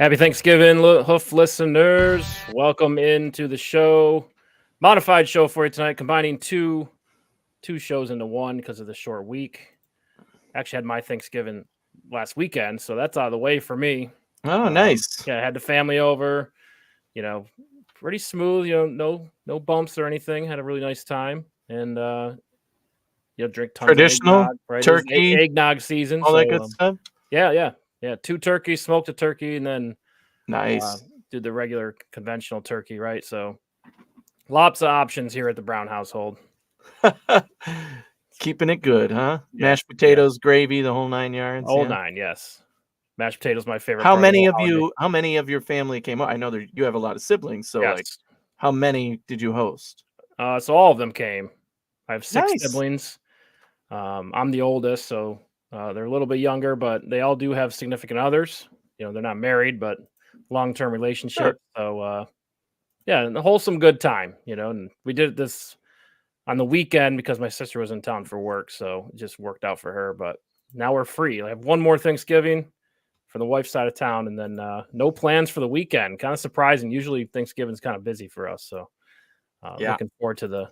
Happy Thanksgiving, Hoof listeners. Welcome into the show. Modified show for you tonight, combining two shows into one because of the short week. Actually had my Thanksgiving last weekend, so that's out of the way for me. Oh, nice. Yeah, I had the family over, pretty smooth, no bumps or anything. Had a really nice time. And drink tons Traditional of eggnog, right? turkey, Eggnog season. all that good stuff. Yeah. 2 turkeys, smoked a turkey, and then Nice. did the regular conventional turkey, right? So lots of options here at the Brown household. Keeping it good, huh? Yeah, Mashed potatoes, gravy, the whole 9 yards. Whole yeah. 9, yes. Mashed potatoes, my favorite. How part many of of the you? How many of your family came over? I know that you have a lot of siblings, so holiday. like, how many did you host? So all of them came. I have 6 Nice. siblings. I'm the oldest, so they're a little bit younger, but they all do have significant others. They're not married, but long-term relationship. Sure. So yeah, and a wholesome good time. And we did this on the weekend because my sister was in town for work, so it just worked out for her. But now we're free. I have one more Thanksgiving for the wife's side of town, and then no plans for the weekend. Kind of surprising. Usually Thanksgiving's kind of busy for us, so looking forward to the.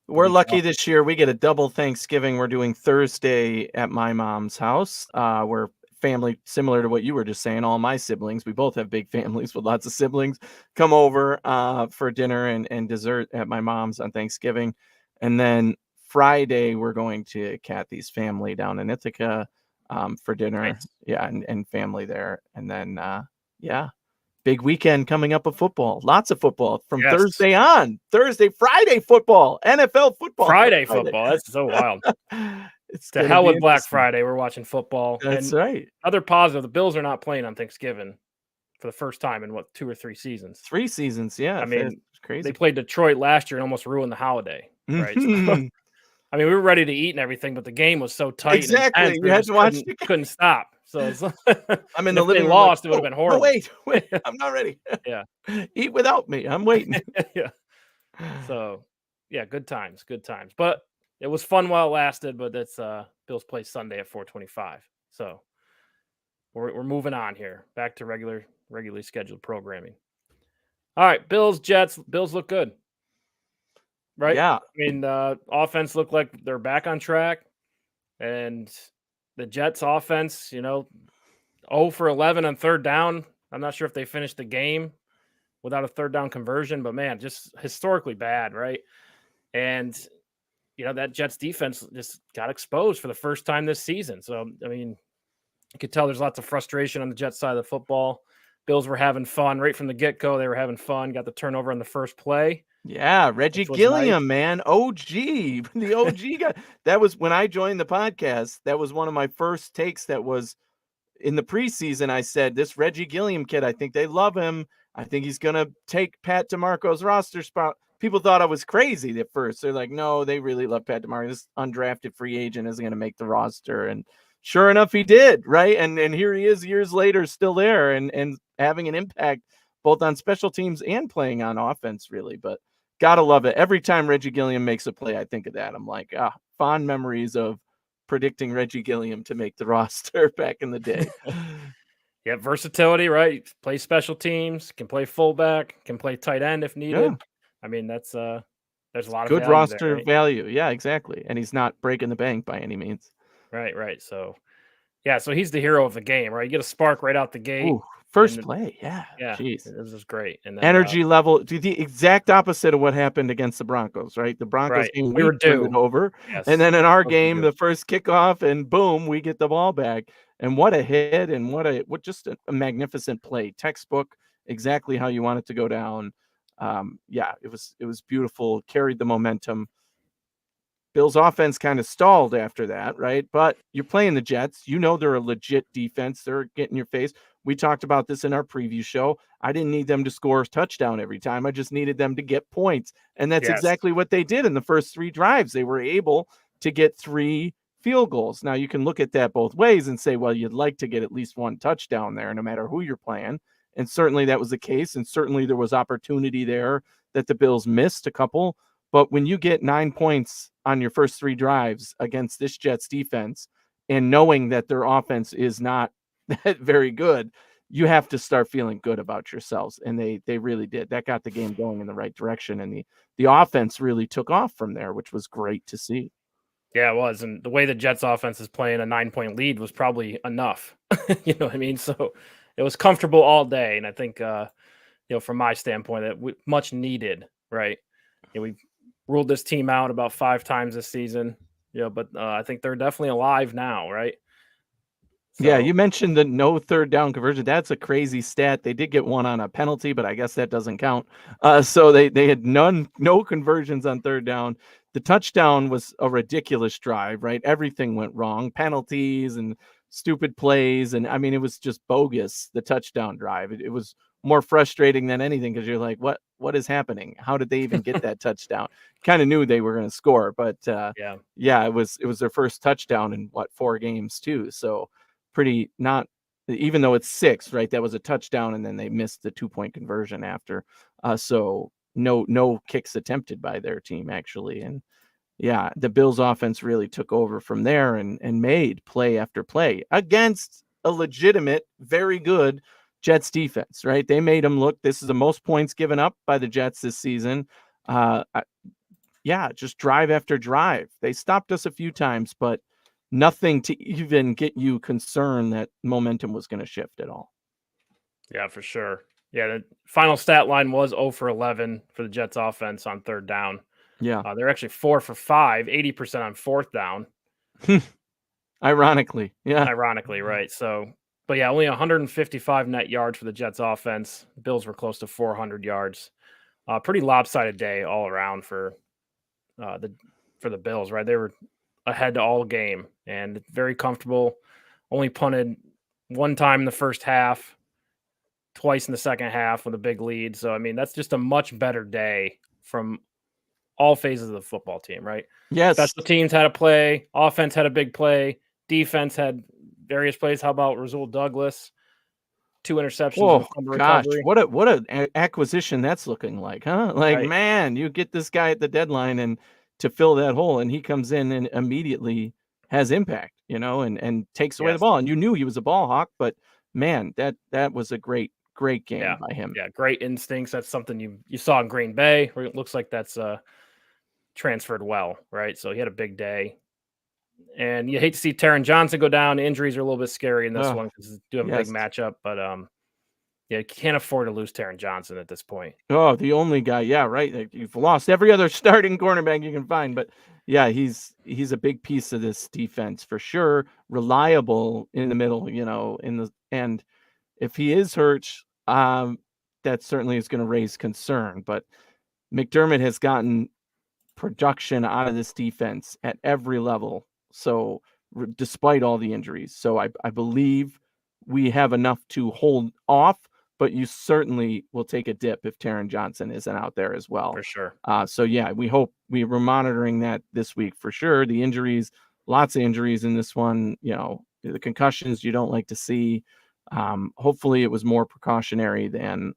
We're lucky this year. We get a double Thanksgiving. We're doing Thursday at my mom's house. We're family similar to what you were just saying. All my siblings, we both have big families with lots of siblings, come over for dinner and dessert at my mom's on Thanksgiving. And then Friday, we're going to Kathy's family down in Ithaca for dinner. Nice. Yeah, and family there. And then, big weekend coming up of football. Lots of football from Thursday on. Friday football, NFL football. Friday football. That's so wild. It's to hell with Black Friday. We're watching football. That's right. Other positive, the Bills are not playing on Thanksgiving for the first time in 2 or 3 seasons. 3 seasons, yeah. I mean, it's crazy. They played Detroit last year and almost ruined the holiday, right? Mm-hmm. I mean, we were ready to eat and everything, but the game was so tight. Exactly. And you had to watch. Couldn't stop. So it's I'm in the living room. Lost, it would have been horrible. Wait, I'm not ready. Yeah. Eat without me. I'm waiting. Yeah. So, yeah, good times. But it was fun while it lasted, but that's Bills play Sunday at 4:25. So we're moving on here. Back to regularly scheduled programming. All right, Bills, Jets. Bills look good. Right? Yeah. I mean, offense looked like they're back on track. And the Jets offense, 0 for 11 on third down. I'm not sure if they finished the game without a third down conversion, but man, just historically bad, right? And that Jets defense just got exposed for the first time this season. So, I mean, you could tell there's lots of frustration on the Jets side of the football. Bills were having fun right from the get-go. They were having fun, got the turnover on the first play. Yeah, Reggie Gilliam, man, OG, the OG guy. That was when I joined the podcast. That was one of my first takes. That was in the preseason. I said, this Reggie Gilliam kid, I think they love him. I think he's going to take Pat DeMarco's roster spot. People thought I was crazy at first. They're like, no, they really love Pat DeMarco. This undrafted free agent isn't going to make the roster. And sure enough, he did, right? And here he is years later, still there and having an impact both on special teams and playing on offense, really. But gotta love it. Every time Reggie Gilliam makes a play, I think of that. I'm like, fond memories of predicting Reggie Gilliam to make the roster back in the day. Yeah, versatility, right? Play special teams, can play fullback, can play tight end if needed. Yeah. I mean, that's there's a lot of good roster there, right? Value. Yeah, exactly. And he's not breaking the bank by any means. Right. So, yeah, so he's the hero of the game, right? You get a spark right out the gate. Ooh, first play, yeah. Jeez. This is great. And then, energy level, the exact opposite of what happened against the Broncos, right? The Broncos game, we were due it over, and then in our game, the first kickoff, and boom, we get the ball back. And what a hit, and what just a magnificent play, textbook, exactly how you want it to go down. It was beautiful. Carried the momentum. Bills offense kind of stalled after that, right? But you're playing the Jets. They're a legit defense. They're getting your face. We talked about this in our preview show. I didn't need them to score a touchdown every time. I just needed them to get points. And that's exactly what they did in the first 3 drives. They were able to get 3 field goals. Now, you can look at that both ways and say, well, you'd like to get at least 1 touchdown there, no matter who you're playing. And certainly that was the case. And certainly there was opportunity there that the Bills missed a couple. But when you get 9 points on your first 3 drives against this Jets defense, and knowing that their offense is not very good, you have to start feeling good about yourselves. And they really did. That got the game going in the right direction. And the offense really took off from there, which was great to see. Yeah, it was. And the way the Jets offense is playing, a 9-point lead was probably enough. You know what I mean? So it was comfortable all day. And I think, from my standpoint, that much needed, right? We ruled this team out about 5 times this season, but I think they're definitely alive now, right? So, yeah, you mentioned the no third down conversion. That's a crazy stat. They did get one on a penalty, but I guess that doesn't count. So they had no conversions on third down. The touchdown was a ridiculous drive, right? Everything went wrong, penalties and stupid plays. And I mean, it was just bogus, the touchdown drive. It was more frustrating than anything because you're like, what is happening? How did they even get that touchdown? Kind of knew they were going to score, but yeah, it was their first touchdown in 4 games too. So pretty not, even though it's 6, right? That was a touchdown, and then they missed the 2-point conversion after. So no kicks attempted by their team actually. And yeah, the Bills offense really took over from there and made play after play against a legitimate, very good Jets defense, right? They made them look, this is the most points given up by the Jets this season. Just drive after drive. They stopped us a few times, but nothing to even get you concerned that momentum was going to shift at all. Yeah, for sure. Yeah, the final stat line was 0 for 11 for the Jets offense on third down. Yeah. They're actually 4 for 5, 80% on fourth down. Ironically, yeah. Ironically, right. So, but yeah, only 155 net yards for the Jets offense. The Bills were close to 400 yards. Pretty lopsided day all around for the Bills, right? They were ahead all game and very comfortable. Only punted 1 time in the first half, twice in the second half with a big lead. So, I mean, that's just a much better day from all phases of the football team, right? Yes. Special teams had a play. Offense had a big play. Defense had various plays. How about Rasul Douglas? 2 interceptions. Oh, gosh. Recovery. What an acquisition that's looking like, huh? Like, right. Man, you get this guy at the deadline and to fill that hole, and he comes in and immediately has impact, and takes away the ball. And you knew he was a ball hawk, but man, that was a great game by him. Yeah, great instincts. That's something you saw in Green Bay, where it looks like that's transferred well, right? So he had a big day. And you hate to see Taron Johnson go down. Injuries are a little bit scary in this one because you do have a big matchup. But you can't afford to lose Taron Johnson at this point. Oh, the only guy, yeah, right. You've lost every other starting cornerback you can find, but yeah, he's a big piece of this defense for sure. Reliable in the middle, and if he is hurt, that certainly is going to raise concern. But McDermott has gotten production out of this defense at every level. So despite all the injuries, so I believe we have enough to hold off, but you certainly will take a dip if Taron Johnson isn't out there as well. For sure. So yeah, we were monitoring that this week for sure. The injuries, lots of injuries in this one, the concussions you don't like to see. Hopefully it was more precautionary than,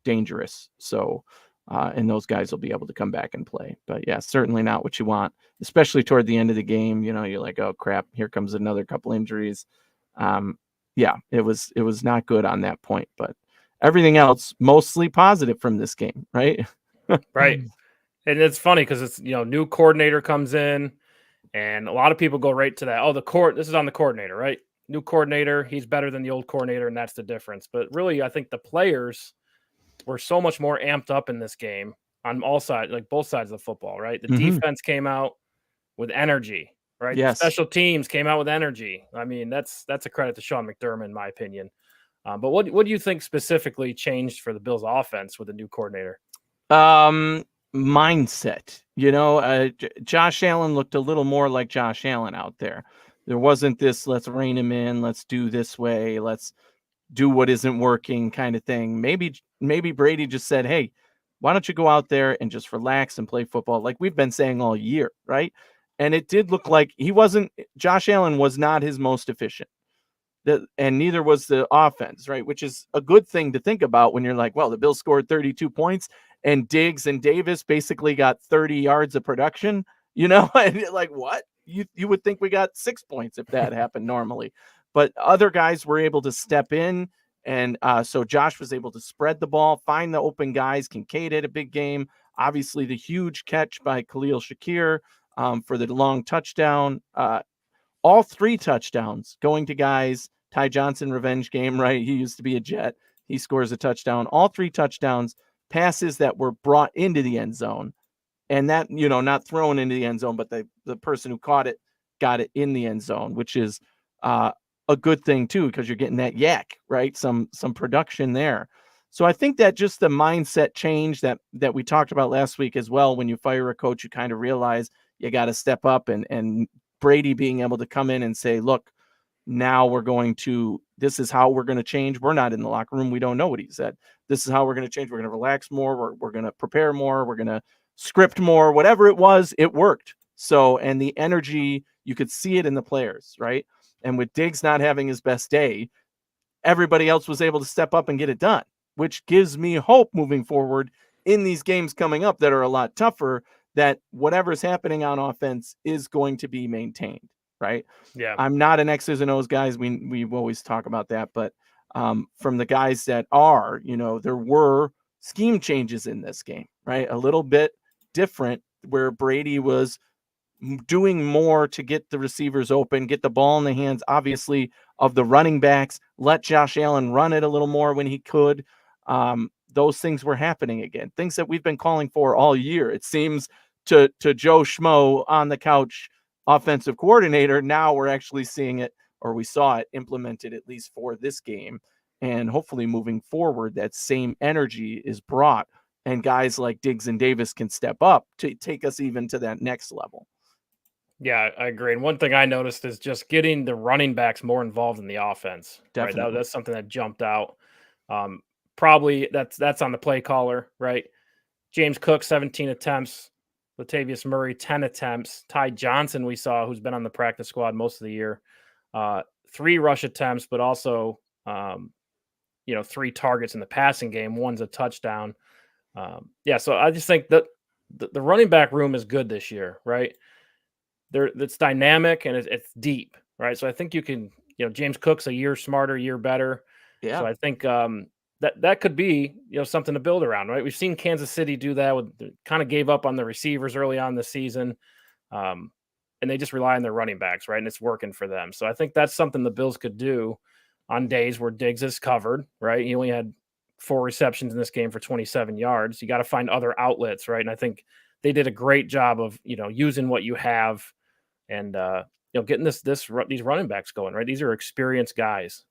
dangerous. So, and those guys will be able to come back and play. But yeah, certainly not what you want, especially toward the end of the game. You're like, oh crap, here comes another couple injuries. Yeah, it was not good on that point, but everything else mostly positive from this game, right? Right. And it's funny because it's, new coordinator comes in and a lot of people go right to that. Oh, this is on the coordinator, right? New coordinator, he's better than the old coordinator, and that's the difference. But really, I think the players were so much more amped up in this game on all sides, like both sides of the football, right? The defense came out with energy, right? Yes. The special teams came out with energy. I mean, that's a credit to Sean McDermott, in my opinion. But what do you think specifically changed for the Bills offense with the new coordinator? Mindset. Josh Allen looked a little more like Josh Allen out there. There wasn't this, let's rein him in, let's do this way, let's do what isn't working kind of thing. Maybe Brady just said, hey, why don't you go out there and just relax and play football like we've been saying all year, right? And it did look like Josh Allen was not his most efficient. And neither was the offense, right? Which is a good thing to think about when you're like, well, the Bills scored 32 points and Diggs and Davis basically got 30 yards of production, and you're like, what? You would think we got 6 points if that happened normally. but other guys were able to step in. And so Josh was able to spread the ball, find the open guys. Kincaid had a big game. Obviously, the huge catch by Khalil Shakir for the long touchdown. All 3 touchdowns going to guys. Ty Johnson revenge game, right? He used to be a Jet. He scores a touchdown. All 3 touchdowns, passes that were brought into the end zone. And that, not thrown into the end zone, but the person who caught it got it in the end zone, which is a good thing too, because you're getting that yak, right? Some production there. So I think that just the mindset change that we talked about last week as well, when you fire a coach, you kind of realize you got to step up, and Brady being able to come in and say, look, now this is how we're going to change. We're not in the locker room. We don't know what he said. This is how we're going to change. We're going to relax more. We're going to prepare more. We're going to script more, whatever it was, it worked. So, and the energy, you could see it in the players, right? And with Diggs not having his best day, everybody else was able to step up and get it done, which gives me hope moving forward in these games coming up that are a lot tougher, that whatever's happening on offense is going to be maintained, right? Yeah. I'm not an X's and O's guys. We always talk about that, but from the guys that are, there were scheme changes in this game, right? A little bit different, where Brady was doing more to get the receivers open, get the ball in the hands, obviously, of the running backs, let Josh Allen run it a little more when he could. Those things were happening again, things that we've been calling for all year. It seems to Joe Schmo on the couch, offensive coordinator, now we're actually seeing it, or we saw it implemented at least for this game. And hopefully moving forward, that same energy is brought, and guys like Diggs and Davis can step up to take us even to that next level. Yeah, I agree. And one thing I noticed is just getting the running backs more involved in the offense. Definitely. Right? That's something that jumped out. Probably that's on the play caller, right? James Cook, 17 attempts. Latavius Murray, 10 attempts. Ty Johnson, we saw, who's been on the practice squad most of the year, 3 rush attempts, but also, 3 targets in the passing game. One's a touchdown. So I just think that the running back room is good this year, right? It's dynamic and it's deep, right? So I think you can, James Cook's a year smarter, year better. Yeah. So I think that could be, something to build around, right? We've seen Kansas City do that kind of gave up on the receivers early on the season. And they just rely on their running backs, right? And it's working for them. So I think that's something the Bills could do on days where Diggs is covered, right? He only had 4 receptions in this game for 27 yards. You got to find other outlets, right? And I think they did a great job of, using what you have and, getting these running backs going, right? These are experienced guys.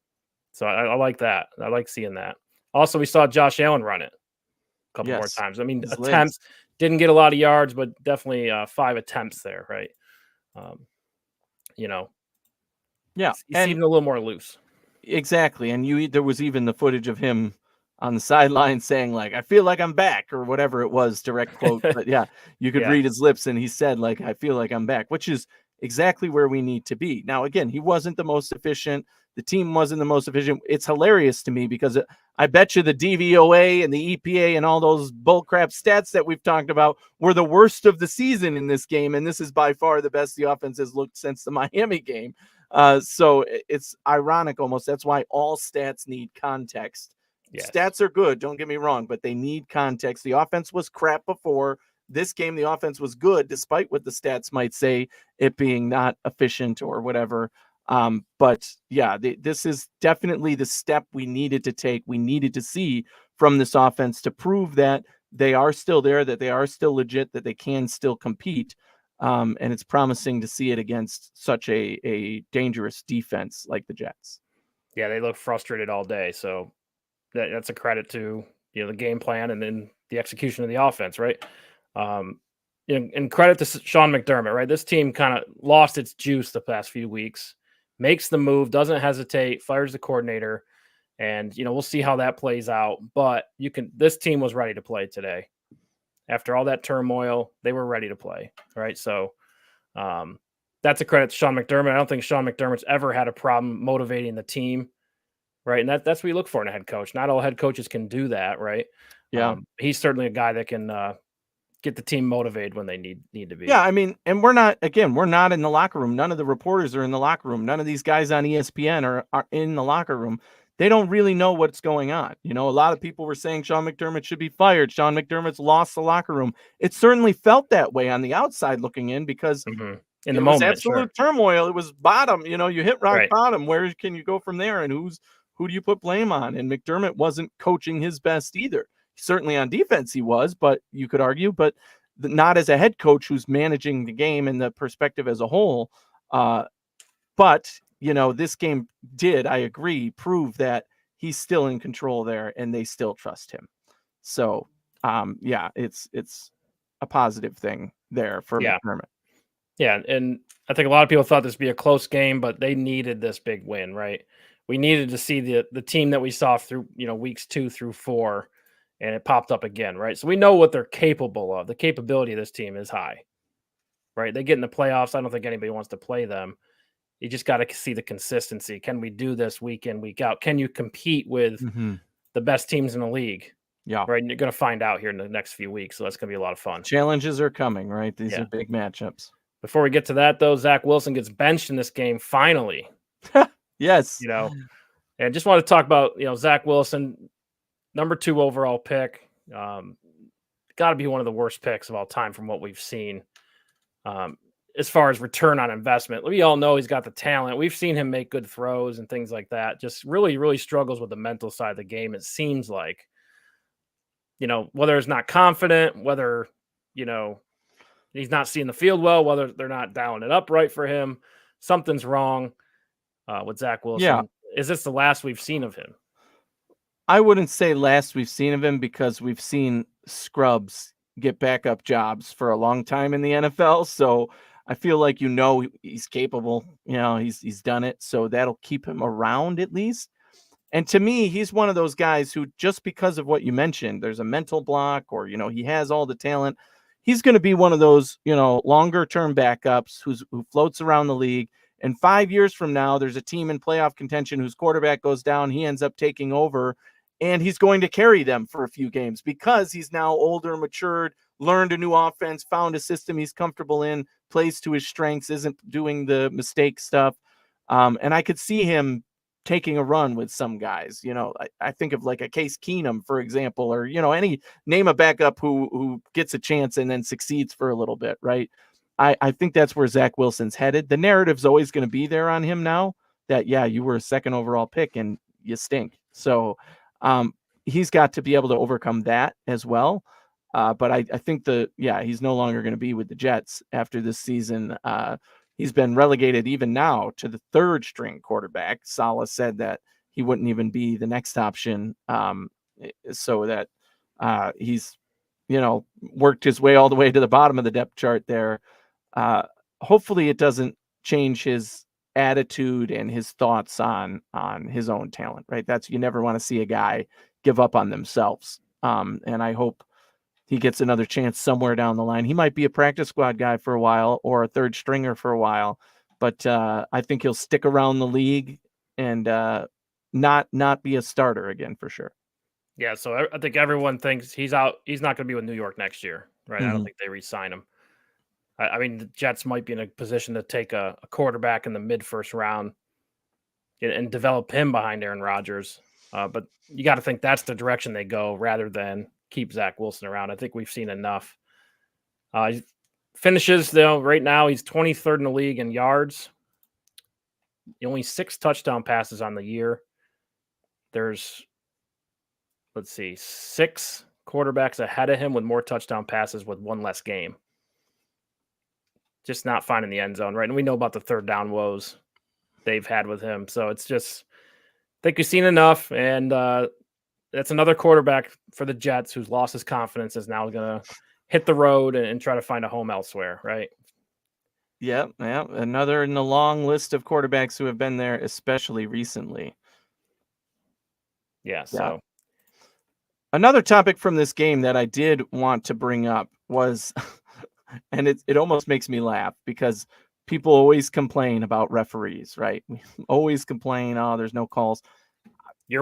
So I like that. I like seeing that. Also, we saw Josh Allen run it a couple more times. I mean, attempts, didn't get a lot of yards, but definitely 5 attempts there, right? Yeah, he's even a little more loose. Exactly, and there was even the footage of him on the sideline saying, like, "I feel like I'm back," or whatever it was, direct quote. But yeah, you could read his lips, and he said, like, "I feel like I'm back," which is exactly where we need to be. Now, again, he wasn't the most efficient. The team wasn't the most efficient. It's hilarious to me because I bet you the DVOA and the EPA and all those bullcrap stats that we've talked about were the worst of the season in this game, and this is by far the best the offense has looked since the Miami game. So it's ironic almost. That's why all stats need context. Yes. Stats are good, don't get me wrong, but they need context. The offense was crap before. This game, the offense was good, despite what the stats might say, it being not efficient or whatever. But yeah, this is definitely the step we needed to take. We needed to see from this offense to prove that they are still there, that they are still legit, that they can still compete. And it's promising to see it against such a dangerous defense like the Jets. Yeah, they look frustrated all day. So that's a credit to the game plan and then the execution of the offense, right? And credit to Sean McDermott, right? This team kind of lost its juice the past few weeks. Makes the move, doesn't hesitate, fires the coordinator, and we'll see how that plays out. But this team was ready to play today. After all that turmoil, they were ready to play, right? So that's a credit to Sean McDermott. I don't think Sean McDermott's ever had a problem motivating the team, right? And that's what we look for in a head coach. Not all head coaches can do that, right? Yeah. He's certainly a guy that can get the team motivated when they need to be. Yeah, I mean, and we're not in the locker room. None of the reporters are in the locker room. None of these guys on ESPN are in the locker room. They don't really know what's going on. A lot of people were saying Sean McDermott should be fired. Sean McDermott's lost the locker room. It certainly felt that way on the outside looking in because in the moment, was absolute turmoil. It was bottom. You hit rock bottom. Where can you go from there? And who do you put blame on? And McDermott wasn't coaching his best either. Certainly on defense he was, but you could argue, but not as a head coach who's managing the game and the perspective as a whole. But this game did, I agree, prove that he's still in control there and they still trust him. So, it's a positive thing there for McDermott. Yeah, and I think a lot of people thought this would be a close game, but they needed this big win, right? We needed to see the team that we saw through, weeks 2 through 4, and it popped up again, right? So we know what they're capable of. The capability of this team is high, right? They get in the playoffs. I don't think anybody wants to play them. You just got to see the consistency. Can we do this week in, week out? Can you compete with the best teams in the league? Yeah. Right. And you're going to find out here in the next few weeks. So that's going to be a lot of fun. Challenges are coming, right? These are big matchups. Before we get to that, though, Zach Wilson gets benched in this game finally. Yes. And just want to talk about, Zach Wilson, number 2 overall pick. Got to be one of the worst picks of all time from what we've seen. As far as return on investment, we all know he's got the talent. We've seen him make good throws and things like that. Just really, really struggles with the mental side of the game. It seems like, whether he's not confident, whether, he's not seeing the field well, whether they're not dialing it up right for him, something's wrong with Zach Wilson. Yeah. Is this the last we've seen of him? I wouldn't say last we've seen of him because we've seen scrubs get backup jobs for a long time in the NFL. So I feel like he's capable. He's done it. So that'll keep him around at least. And to me, he's one of those guys who, just because of what you mentioned, there's a mental block or, he has all the talent. He's going to be one of those, longer term backups who floats around the league. And 5 years from now, there's a team in playoff contention whose quarterback goes down. He ends up taking over and he's going to carry them for a few games because he's now older, matured, learned a new offense, found a system he's comfortable in, plays to his strengths, isn't doing the mistake stuff. And I could see him taking a run with some guys. I think of like a Case Keenum, for example, or, name a backup who gets a chance and then succeeds for a little bit, right? I think that's where Zach Wilson's headed. The narrative's always going to be there on him now that, you were a 2nd overall pick and you stink. So he's got to be able to overcome that as well. But I think he's no longer going to be with the Jets after this season. He's been relegated even now to the 3rd string quarterback. Saleh said that he wouldn't even be the next option. So that he's, worked his way all the way to the bottom of the depth chart there. Hopefully it doesn't change his attitude and his thoughts on his own talent, right? You never want to see a guy give up on themselves. And I hope he gets another chance somewhere down the line. He might be a practice squad guy for a while or a 3rd stringer for a while, but I think he'll stick around the league and not be a starter again for sure. Yeah, so I think everyone thinks he's out. He's not going to be with New York next year, right? I don't think they re-sign him. I mean, the Jets might be in a position to take a quarterback in the mid-1st round and develop him behind Aaron Rodgers. But you got to think that's the direction they go rather than keep Zach Wilson around. I think we've seen enough. He finishes, though, right now, he's 23rd in the league in yards. Only 6 touchdown passes on the year. There's, 6 quarterbacks ahead of him with more touchdown passes with 1 less game. Just not finding the end zone, right? And we know about the 3rd down woes they've had with him. So it's just, I think we've seen enough. And that's another quarterback for the Jets who's lost his confidence, is now going to hit the road and try to find a home elsewhere, right? Yeah. Another in the long list of quarterbacks who have been there, especially recently. Yeah. So another topic from this game that I did want to bring up was, and it almost makes me laugh because people always complain about referees, right? We always complain, there's no calls.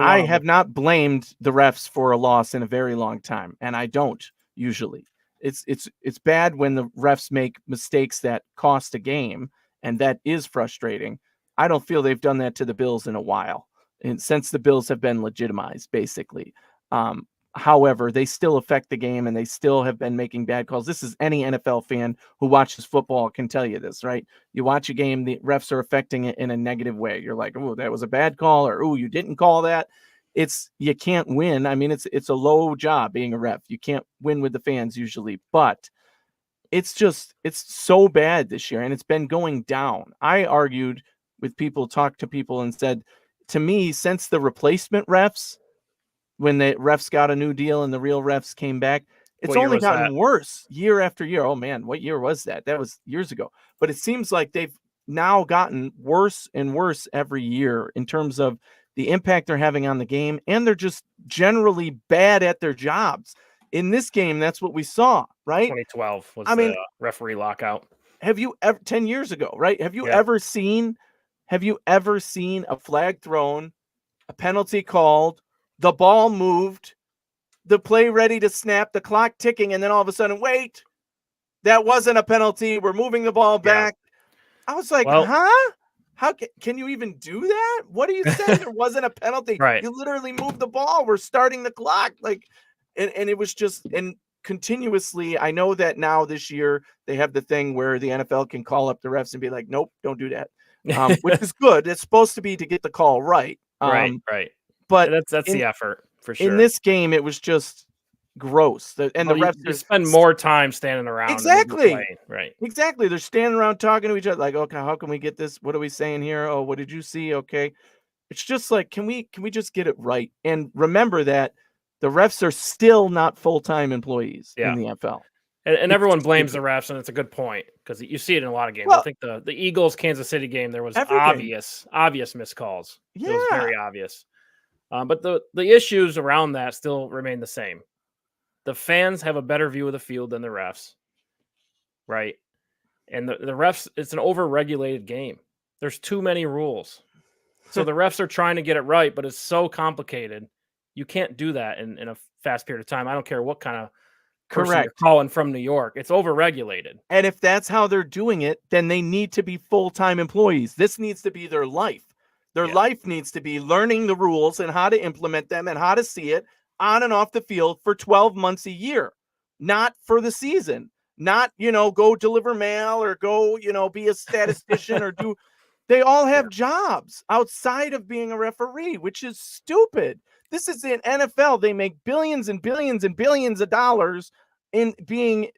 I have not blamed the refs for a loss in a very long time, and I don't usually. It's bad when the refs make mistakes that cost a game, and that is frustrating. I don't feel they've done that to the Bills in a while, and since the Bills have been legitimized, basically. However, they still affect the game, and they still have been making bad calls. This is any NFL fan who watches football can tell you this, right? You watch a game, the refs are affecting it in a negative way. You're like, oh, that was a bad call, or oh, you didn't call that. You can't win. I mean, it's a low job being a ref. You can't win with the fans usually, but it's so bad this year, and it's been going down. I argued with people, talked to people, and said, to me, since the replacement refs, when the refs got a new deal and the real refs came back, it's only gotten worse year after year. Oh man, what year was that? That was years ago. But it seems like they've now gotten worse and worse every year in terms of the impact they're having on the game, and they're just generally bad at their jobs. In this game, that's what we saw, right? 2012 was the referee lockout. Have you ever 10 years ago, right? Have you ever seen a flag thrown, a penalty called, the ball moved, the play ready to snap, the clock ticking, and then all of a sudden, wait, that wasn't a penalty. We're moving the ball back. I was like, huh? How can you even do that? What are you saying? There wasn't a penalty. Right. You literally moved the ball. We're starting the clock. And it was just, and continuously, I know that now this year they have the thing where the NFL can call up the refs and be like, nope, don't do that. Which is good. It's supposed to be to get the call right. Right. But that's the effort for sure. In this game, it was just gross. The refs spend more time standing around. Exactly. Right. Exactly. They're standing around talking to each other like, okay, how can we get this? What are we saying here? Oh, what did you see? Okay. It's just like, can we just get it right? And remember that the refs are still not full-time employees in the NFL. And everyone blames the refs, and it's a good point because you see it in a lot of games. Well, I think the Eagles Kansas City game, there was obvious missed calls. Yeah. It was very obvious. But the issues around that still remain the same. The fans have a better view of the field than the refs, right? And the refs, it's an over-regulated game. There's too many rules. So the refs are trying to get it right, but it's so complicated. You can't do that in a fast period of time. I don't care what kind of person you're calling from New York. It's over-regulated. And if that's how they're doing it, then they need to be full-time employees. This needs to be their life. Their life needs to be learning the rules and how to implement them and how to see it on and off the field for 12 months a year, not for the season, not, go deliver mail or go, be a statistician or do. They all have jobs outside of being a referee, which is stupid. This is the NFL. They make billions and billions and billions of dollars in being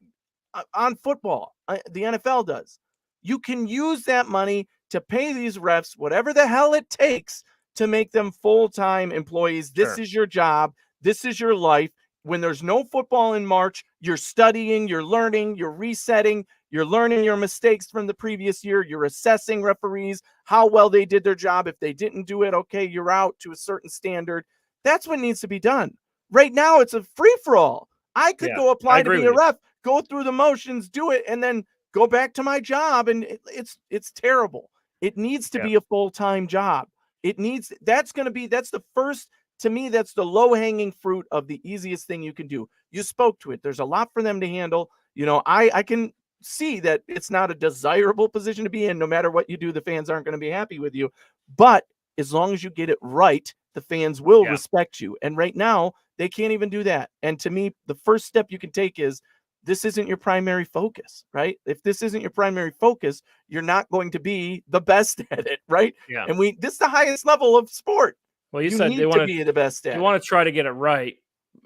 on football. The NFL does. You can use that money to pay these refs whatever the hell it takes to make them full-time employees. This is your job. This is your life. When there's no football in March, you're studying, you're learning, you're resetting, you're learning your mistakes from the previous year. You're assessing referees, how well they did their job. If they didn't do it, okay, you're out to a certain standard. That's what needs to be done. Right now, it's a free-for-all. I could go apply to be a ref, go through the motions, do it, and then go back to my job, and it's terrible. It needs to be a full-time job. That's the first, to me, that's the low-hanging fruit of the easiest thing you can do. You spoke to it. There's a lot for them to handle. I can see that it's not a desirable position to be in. No matter what you do, the fans aren't going to be happy with you. But as long as you get it right, the fans will respect you. And right now, they can't even do that. And to me, the first step you can take is, this isn't your primary focus, right? If this isn't your primary focus, you're not going to be the best at it, right? Yeah. And this is the highest level of sport. Well, you said need to be the best at it. You want to try to get it right,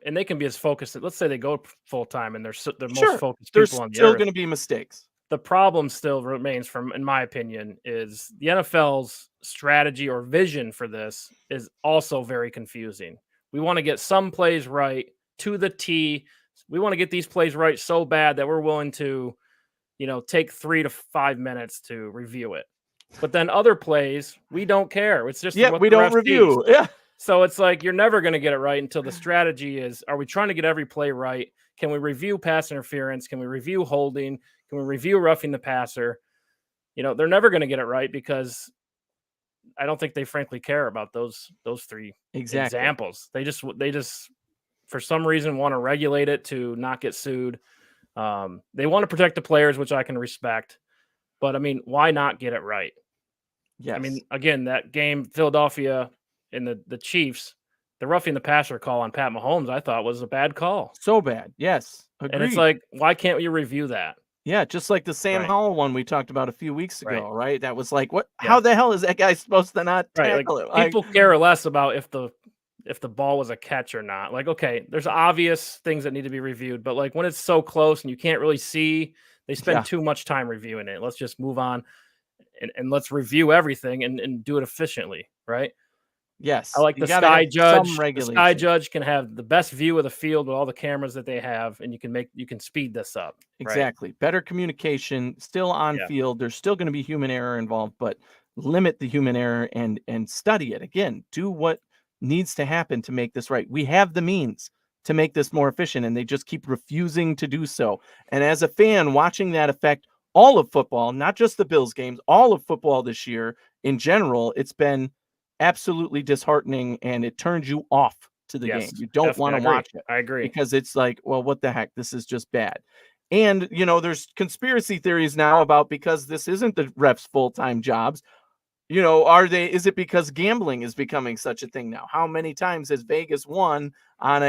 and they can be as focused. Let's say they go full-time, and they're the most focused people on the earth. There's still going to be mistakes. The problem still remains, in my opinion, is the NFL's strategy or vision for this is also very confusing. We want to get some plays right to the T. We want to get these plays right so bad that we're willing to, take 3 to 5 minutes to review it. But then other plays, we don't care. It's just we don't review. Yeah. So it's like you're never going to get it right until the strategy is, are we trying to get every play right? Can we review pass interference? Can we review holding? Can we review roughing the passer? They're never going to get it right because I don't think they frankly care about those three examples. They just for some reason want to regulate it to not get sued. They want to protect the players, which I can respect. But, I mean, why not get it right? Yes. I mean, again, that game, Philadelphia and the Chiefs, the roughing the passer call on Pat Mahomes, I thought was a bad call. So bad. Yes. Agreed. And it's like, why can't we review that? Yeah, just like the Sam Howell one we talked about a few weeks ago, right? That was like, what? Yeah. How the hell is that guy supposed to not tackle it? People care less about if the ball was a catch or not. Like, okay, there's obvious things that need to be reviewed, but like when it's so close and you can't really see, they spend too much time reviewing it. Let's just move on and let's review everything and do it efficiently, right? Yes. I like the Sky Judge. The Sky Judge can have the best view of the field with all the cameras that they have, and you can speed this up. Exactly. Right? Better communication, still on field. There's still going to be human error involved, but limit the human error and study it. Again, do what needs to happen to make this right. We have the means to make this more efficient, and they just keep refusing to do so. And as a fan watching that affect all of football, not just the Bills games, all of football this year in general, it's been absolutely disheartening, and it turns you off to the game. You don't want to watch it. I agree. Because it's like, well, what the heck? This is just bad. And, there's conspiracy theories now about because this isn't the refs' full-time jobs, is it because gambling is becoming such a thing now? How many times has Vegas won on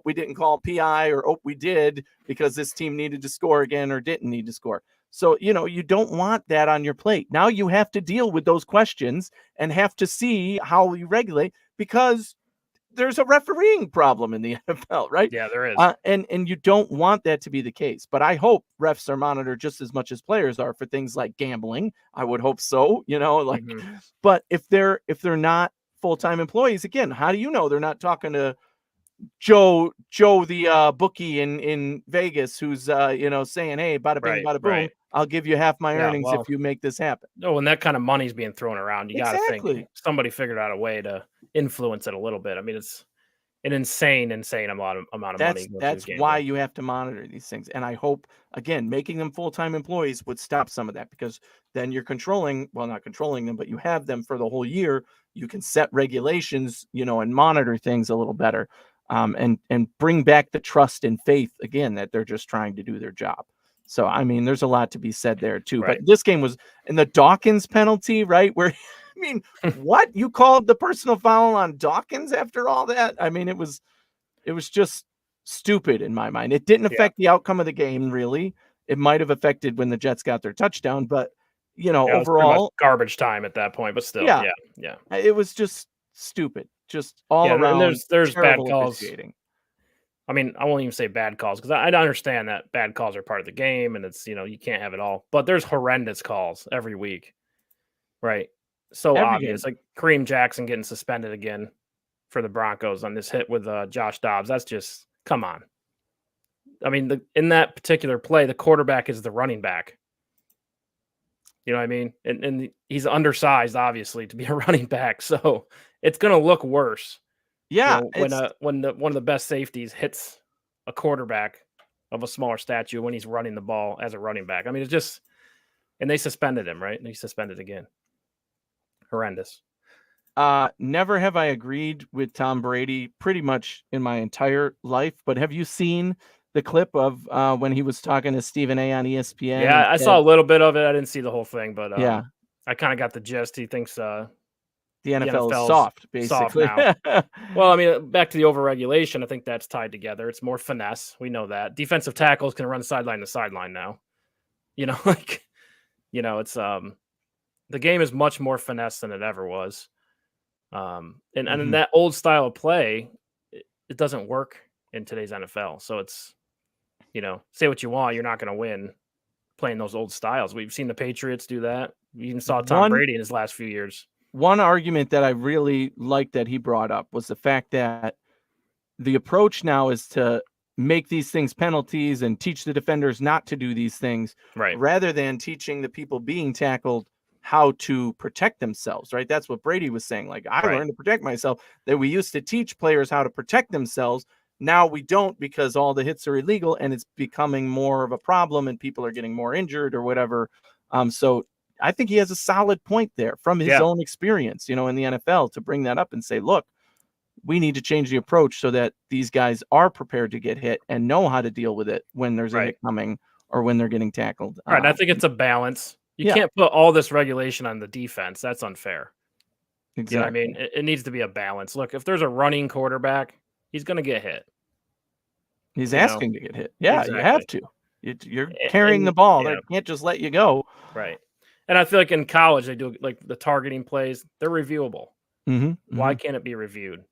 we didn't call PI, or we did because this team needed to score again or didn't need to score? So, you don't want that on your plate. Now you have to deal with those questions and have to see how you regulate, because there's a refereeing problem in the NFL, right? Yeah, there is. And you don't want that to be the case. But I hope refs are monitored just as much as players are for things like gambling. I would hope so, But if they're not full-time employees, again, how do you know they're not talking to Joe the bookie in Vegas who's saying, hey, bada bing, bada boom, I'll give you half my earnings if you make this happen. No, when that kind of money's being thrown around, you got to think somebody figured out a way to influence it a little bit. I mean, it's an insane amount of money. That's why you have to monitor these things. And I hope, again, making them full-time employees would stop some of that, because then you're not controlling them, but you have them for the whole year. You can set regulations, and monitor things a little better. And bring back the trust and faith again that they're just trying to do their job. So, I mean, there's a lot to be said there too. But this game was in the Dawkins penalty, right? Where, I mean, what, you called the personal foul on Dawkins after all that? I mean, it was just stupid in my mind. It didn't affect the outcome of the game, really. It might have affected when the Jets got their touchdown, but overall, garbage time at that point. But still, yeah, it was just stupid. Just all around. And there's bad calls. I mean, I won't even say bad calls, because I understand that bad calls are part of the game, and it's you can't have it all. But there's horrendous calls every week, right? So obvious, like Kareem Jackson getting suspended again for the Broncos on this hit with Josh Dobbs. That's just, come on. I mean, in that particular play, the quarterback is the running back. You know what I mean? And he's undersized, obviously, to be a running back. So it's going to look worse. Yeah. When one of the best safeties hits a quarterback of a smaller stature when he's running the ball as a running back. I mean, it's just, and they suspended him, right? And he suspended again. Horrendous. Never have I agreed with Tom Brady pretty much in my entire life, but have you seen the clip of when he was talking to Stephen A on ESPN? Yeah, I saw a little bit of it. I didn't see the whole thing, but I kind of got the gist. He thinks the NFL is soft, basically. Soft now. Well, I mean, back to the overregulation, I think that's tied together. It's more finesse. We know that. Defensive tackles can run sideline to sideline now. It's the game is much more finesse than it ever was. And that old style of play, it doesn't work in today's NFL. So it's, say what you want, you're not going to win playing those old styles. We've seen the Patriots do that. We even saw Tom Brady in his last few years. One argument that I really liked that he brought up was the fact that the approach now is to make these things penalties and teach the defenders not to do these things, rather than teaching the people being tackled how to protect themselves, right? That's what Brady was saying. Like, I learned to protect myself. That we used to teach players how to protect themselves. Now we don't, because all the hits are illegal and it's becoming more of a problem and people are getting more injured or whatever. So I think he has a solid point there from his own experience, in the NFL, to bring that up and say, look, we need to change the approach so that these guys are prepared to get hit and know how to deal with it when there's a hit coming or when they're getting tackled. Right. I think it's a balance. You can't put all this regulation on the defense. That's unfair. Exactly. You know what I mean? It needs to be a balance. Look, if there's a running quarterback, he's going to get hit. He's asking to get hit. Yeah, exactly. You have to. You're carrying the ball. They can't just let you go. Right. And I feel like in college, they do like the targeting plays. They're reviewable. Mm-hmm. Why can't it be reviewed?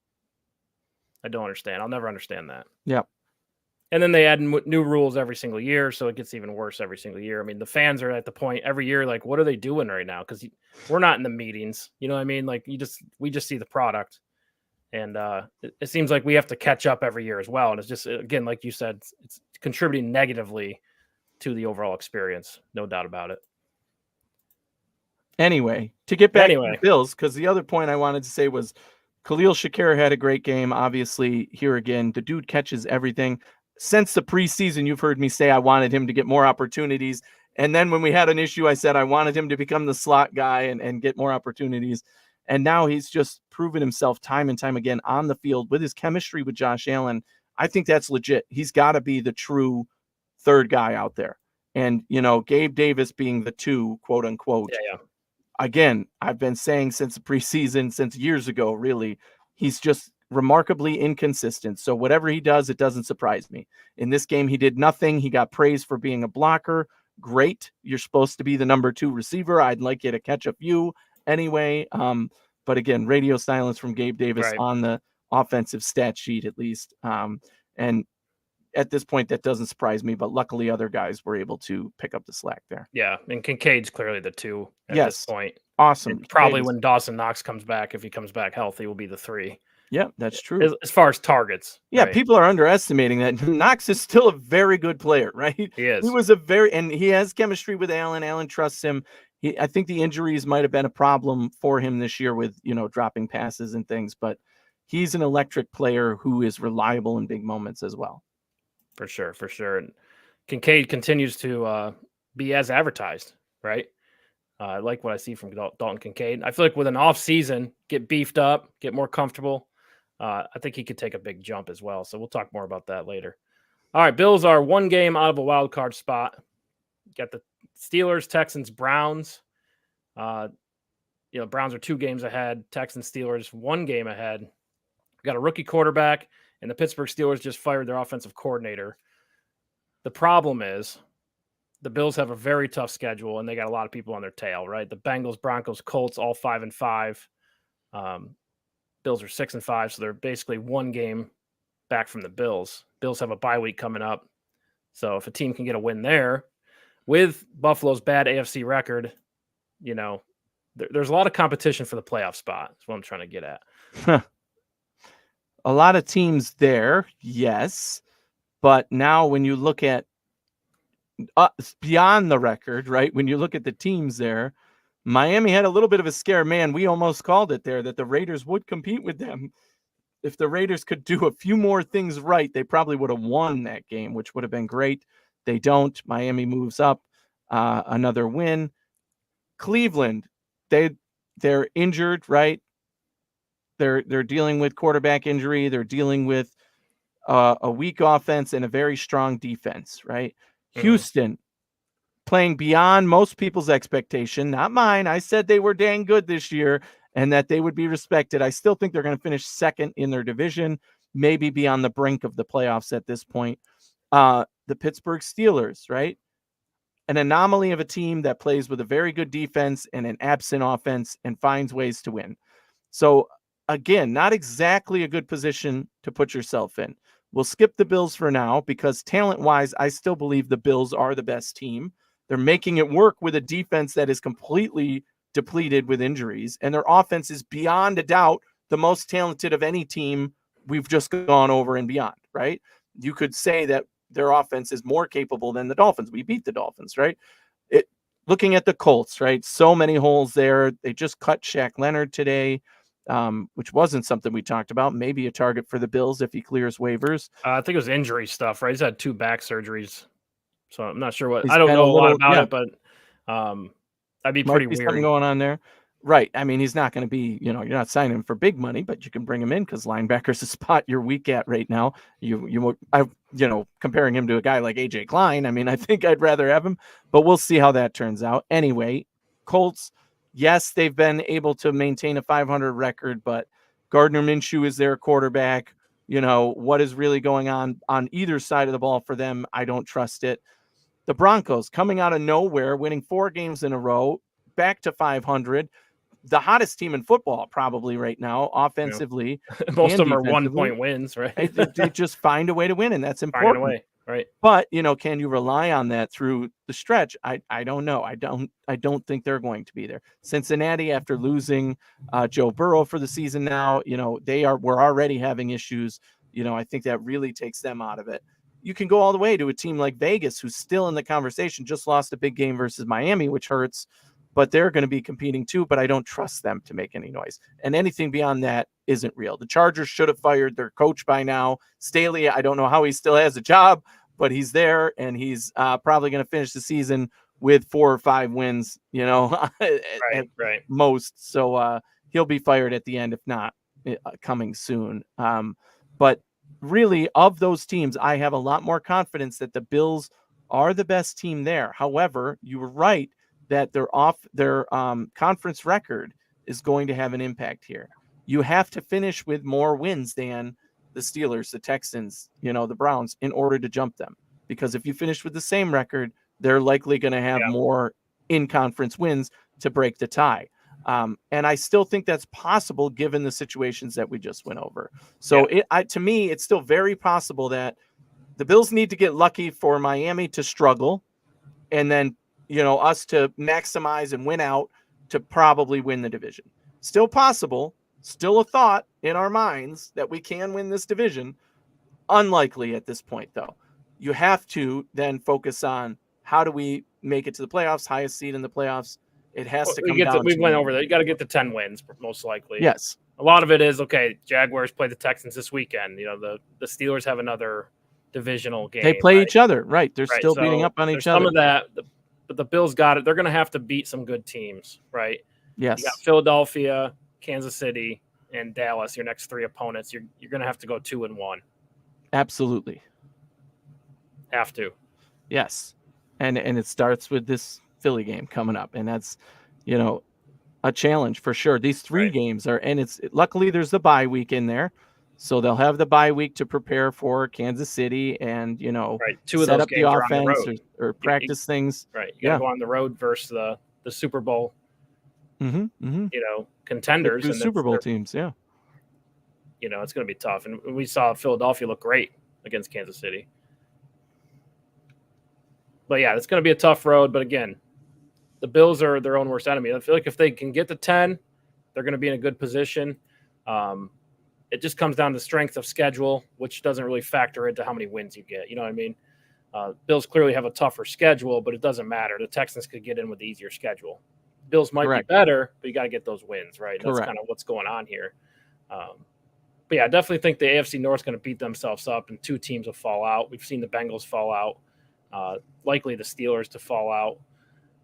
I don't understand. I'll never understand that. Yeah. And then they add new rules every single year, so it gets even worse every single year. I mean, the fans are at the point every year, like, what are they doing right now? Because we're not in the meetings. You know what I mean? Like, we just see the product. And it seems like we have to catch up every year as well. And it's just, again, like you said, it's contributing negatively to the overall experience. No doubt about it. Anyway, to get back to the Bills, because the other point I wanted to say was Khalil Shakir had a great game. Obviously, here again, the dude catches everything. Since the preseason, you've heard me say I wanted him to get more opportunities. And then when we had an issue, I said I wanted him to become the slot guy and get more opportunities. And now he's just proven himself time and time again on the field with his chemistry with Josh Allen. I think that's legit. He's got to be the true third guy out there. And, Gabe Davis being the 2, quote unquote. Yeah. Again, I've been saying since the preseason, since years ago, really, he's just remarkably inconsistent. So whatever he does, it doesn't surprise me. In this game, he did nothing. He got praised for being a blocker. Great. You're supposed to be the number 2 receiver. I'd like you to catch a few anyway. But again, radio silence from Gabe Davis on the offensive stat sheet, at least. And at this point, that doesn't surprise me, but luckily other guys were able to pick up the slack there. Yeah, and Kincaid's clearly the 2 at this point. Awesome. And probably when Dawson Knox comes back, if he comes back healthy, will be the 3. Yeah, that's true. As far as targets. Yeah, people are underestimating that. Knox is still a very good player, right? He is. He was and he has chemistry with Allen. Allen trusts him. I think the injuries might have been a problem for him this year with, dropping passes and things, but he's an electric player who is reliable in big moments as well. For sure. And Kincaid continues to be as advertised, right? I like what I see from Dalton Kincaid. I feel like with an off season, get beefed up, get more comfortable. I think he could take a big jump as well. So we'll talk more about that later. All right, Bills are 1 game out of a wild card spot. Got the Steelers, Texans, Browns. Browns are 2 games ahead. Texans, Steelers 1 game ahead. We got a rookie quarterback, and the Pittsburgh Steelers just fired their offensive coordinator. The problem is the Bills have a very tough schedule, and they got a lot of people on their tail, right? The Bengals, Broncos, Colts, all 5-5. Bills are 6-5, so they're basically 1 game back from the Bills. Bills have a bye week coming up. So if a team can get a win there, with Buffalo's bad AFC record, there's a lot of competition for the playoff spot. That's what I'm trying to get at. A lot of teams there, yes. But now when you look at beyond the record, right? When you look at the teams there, Miami had a little bit of a scare. Man, we almost called it there that the Raiders would compete with them. If the Raiders could do a few more things right, they probably would have won that game, which would have been great. They don't. Miami moves up, another win. Cleveland, they're injured, right? They're dealing with quarterback injury. They're dealing with a weak offense and a very strong defense, right? Mm-hmm. Houston playing beyond most people's expectation, not mine. I said they were dang good this year and that they would be respected. I still think they're going to finish 2nd in their division, maybe be on the brink of the playoffs at this point. The Pittsburgh Steelers, right? An anomaly of a team that plays with a very good defense and an absent offense and finds ways to win. So again, not exactly a good position to put yourself in. We'll skip the Bills for now because talent-wise, I still believe the Bills are the best team. They're making it work with a defense that is completely depleted with injuries, and their offense is beyond a doubt the most talented of any team we've just gone over and beyond, right? You could say that their offense is more capable than the Dolphins. We beat the Dolphins, right? Looking at the Colts, right? So many holes there. They just cut Shaq Leonard today, which wasn't something we talked about. Maybe a target for the Bills if he clears waivers. I think it was injury stuff, right? He's had 2 back surgeries. So I'm not sure what. I don't know a lot about it, but I'd be pretty weird. Something going on there. Right. I mean, he's not going to be, you're not signing him for big money, but you can bring him in because linebacker's a spot you're weak at right now. Comparing him to a guy like AJ Klein, I mean, I think I'd rather have him, but we'll see how that turns out. Anyway, Colts, yes, they've been able to maintain a 500 record, but Gardner Minshew is their quarterback. What is really going on either side of the ball for them? I don't trust it. The Broncos coming out of nowhere, winning 4 games in a row, back to 500. The hottest team in football probably right now, offensively. Most of them are 1-point wins, right? they just find a way to win, and that's important. Find a way, right? But can you rely on that through the stretch? I don't know. I don't think they're going to be there. Cincinnati, after losing Joe Burrow for the season now, we're already having issues. I think that really takes them out of it. You can go all the way to a team like Vegas, who's still in the conversation, just lost a big game versus Miami, which hurts. But they're going to be competing too, but I don't trust them to make any noise. And anything beyond that isn't real. The Chargers should have fired their coach by now. Staley, I don't know how he still has a job, but he's there, and he's probably going to finish the season with 4 or 5 wins, at most. So he'll be fired at the end, if not coming soon. But really, of those teams, I have a lot more confidence that the Bills are the best team there. However, you were right that their conference record is going to have an impact here. You have to finish with more wins than the Steelers, the Texans, the Browns, in order to jump them. Because if you finish with the same record, they're likely going to have more in-conference wins to break the tie. And I still think that's possible given the situations that we just went over. So to me, it's still very possible that the Bills need to get lucky for Miami to struggle, and then us to maximize and win out to probably win the division. Still possible, still a thought in our minds that we can win this division. Unlikely at this point, though. You have to then focus on how do we make it to the playoffs, highest seed in the playoffs. It has to come down. We went over that. You got to get to 10 wins, most likely. Yes. A lot of it is, Jaguars play the Texans this weekend. The Steelers have another divisional game. They play each other, right? They're still beating up on each other. Some of that, but the Bills got it. They're going to have to beat some good teams, right? Yes. You got Philadelphia, Kansas City, and Dallas, your next 3 opponents. You're going to have to go 2-1. Absolutely. Have to. Yes. And it starts with this Philly game coming up, and that's, a challenge for sure. These 3 games are, and luckily there's the bye week in there. So they'll have the bye week to prepare for Kansas City and, 2 of set those up the offense or practice things. Right. You got to go on the road versus the Super Bowl, contenders. The 2 Super Bowl teams, yeah. It's going to be tough. And we saw Philadelphia look great against Kansas City. But, it's going to be a tough road. But, again, the Bills are their own worst enemy. I feel like if they can get to 10, they're going to be in a good position. It just comes down to strength of schedule, which doesn't really factor into how many wins you get. You know what I mean? Bills clearly have a tougher schedule, but it doesn't matter. The Texans could get in with the easier schedule. Bills might be better, but you got to get those wins, right? That's kind of what's going on here. But, I definitely think the AFC North is going to beat themselves up, and 2 teams will fall out. We've seen the Bengals fall out, likely the Steelers to fall out.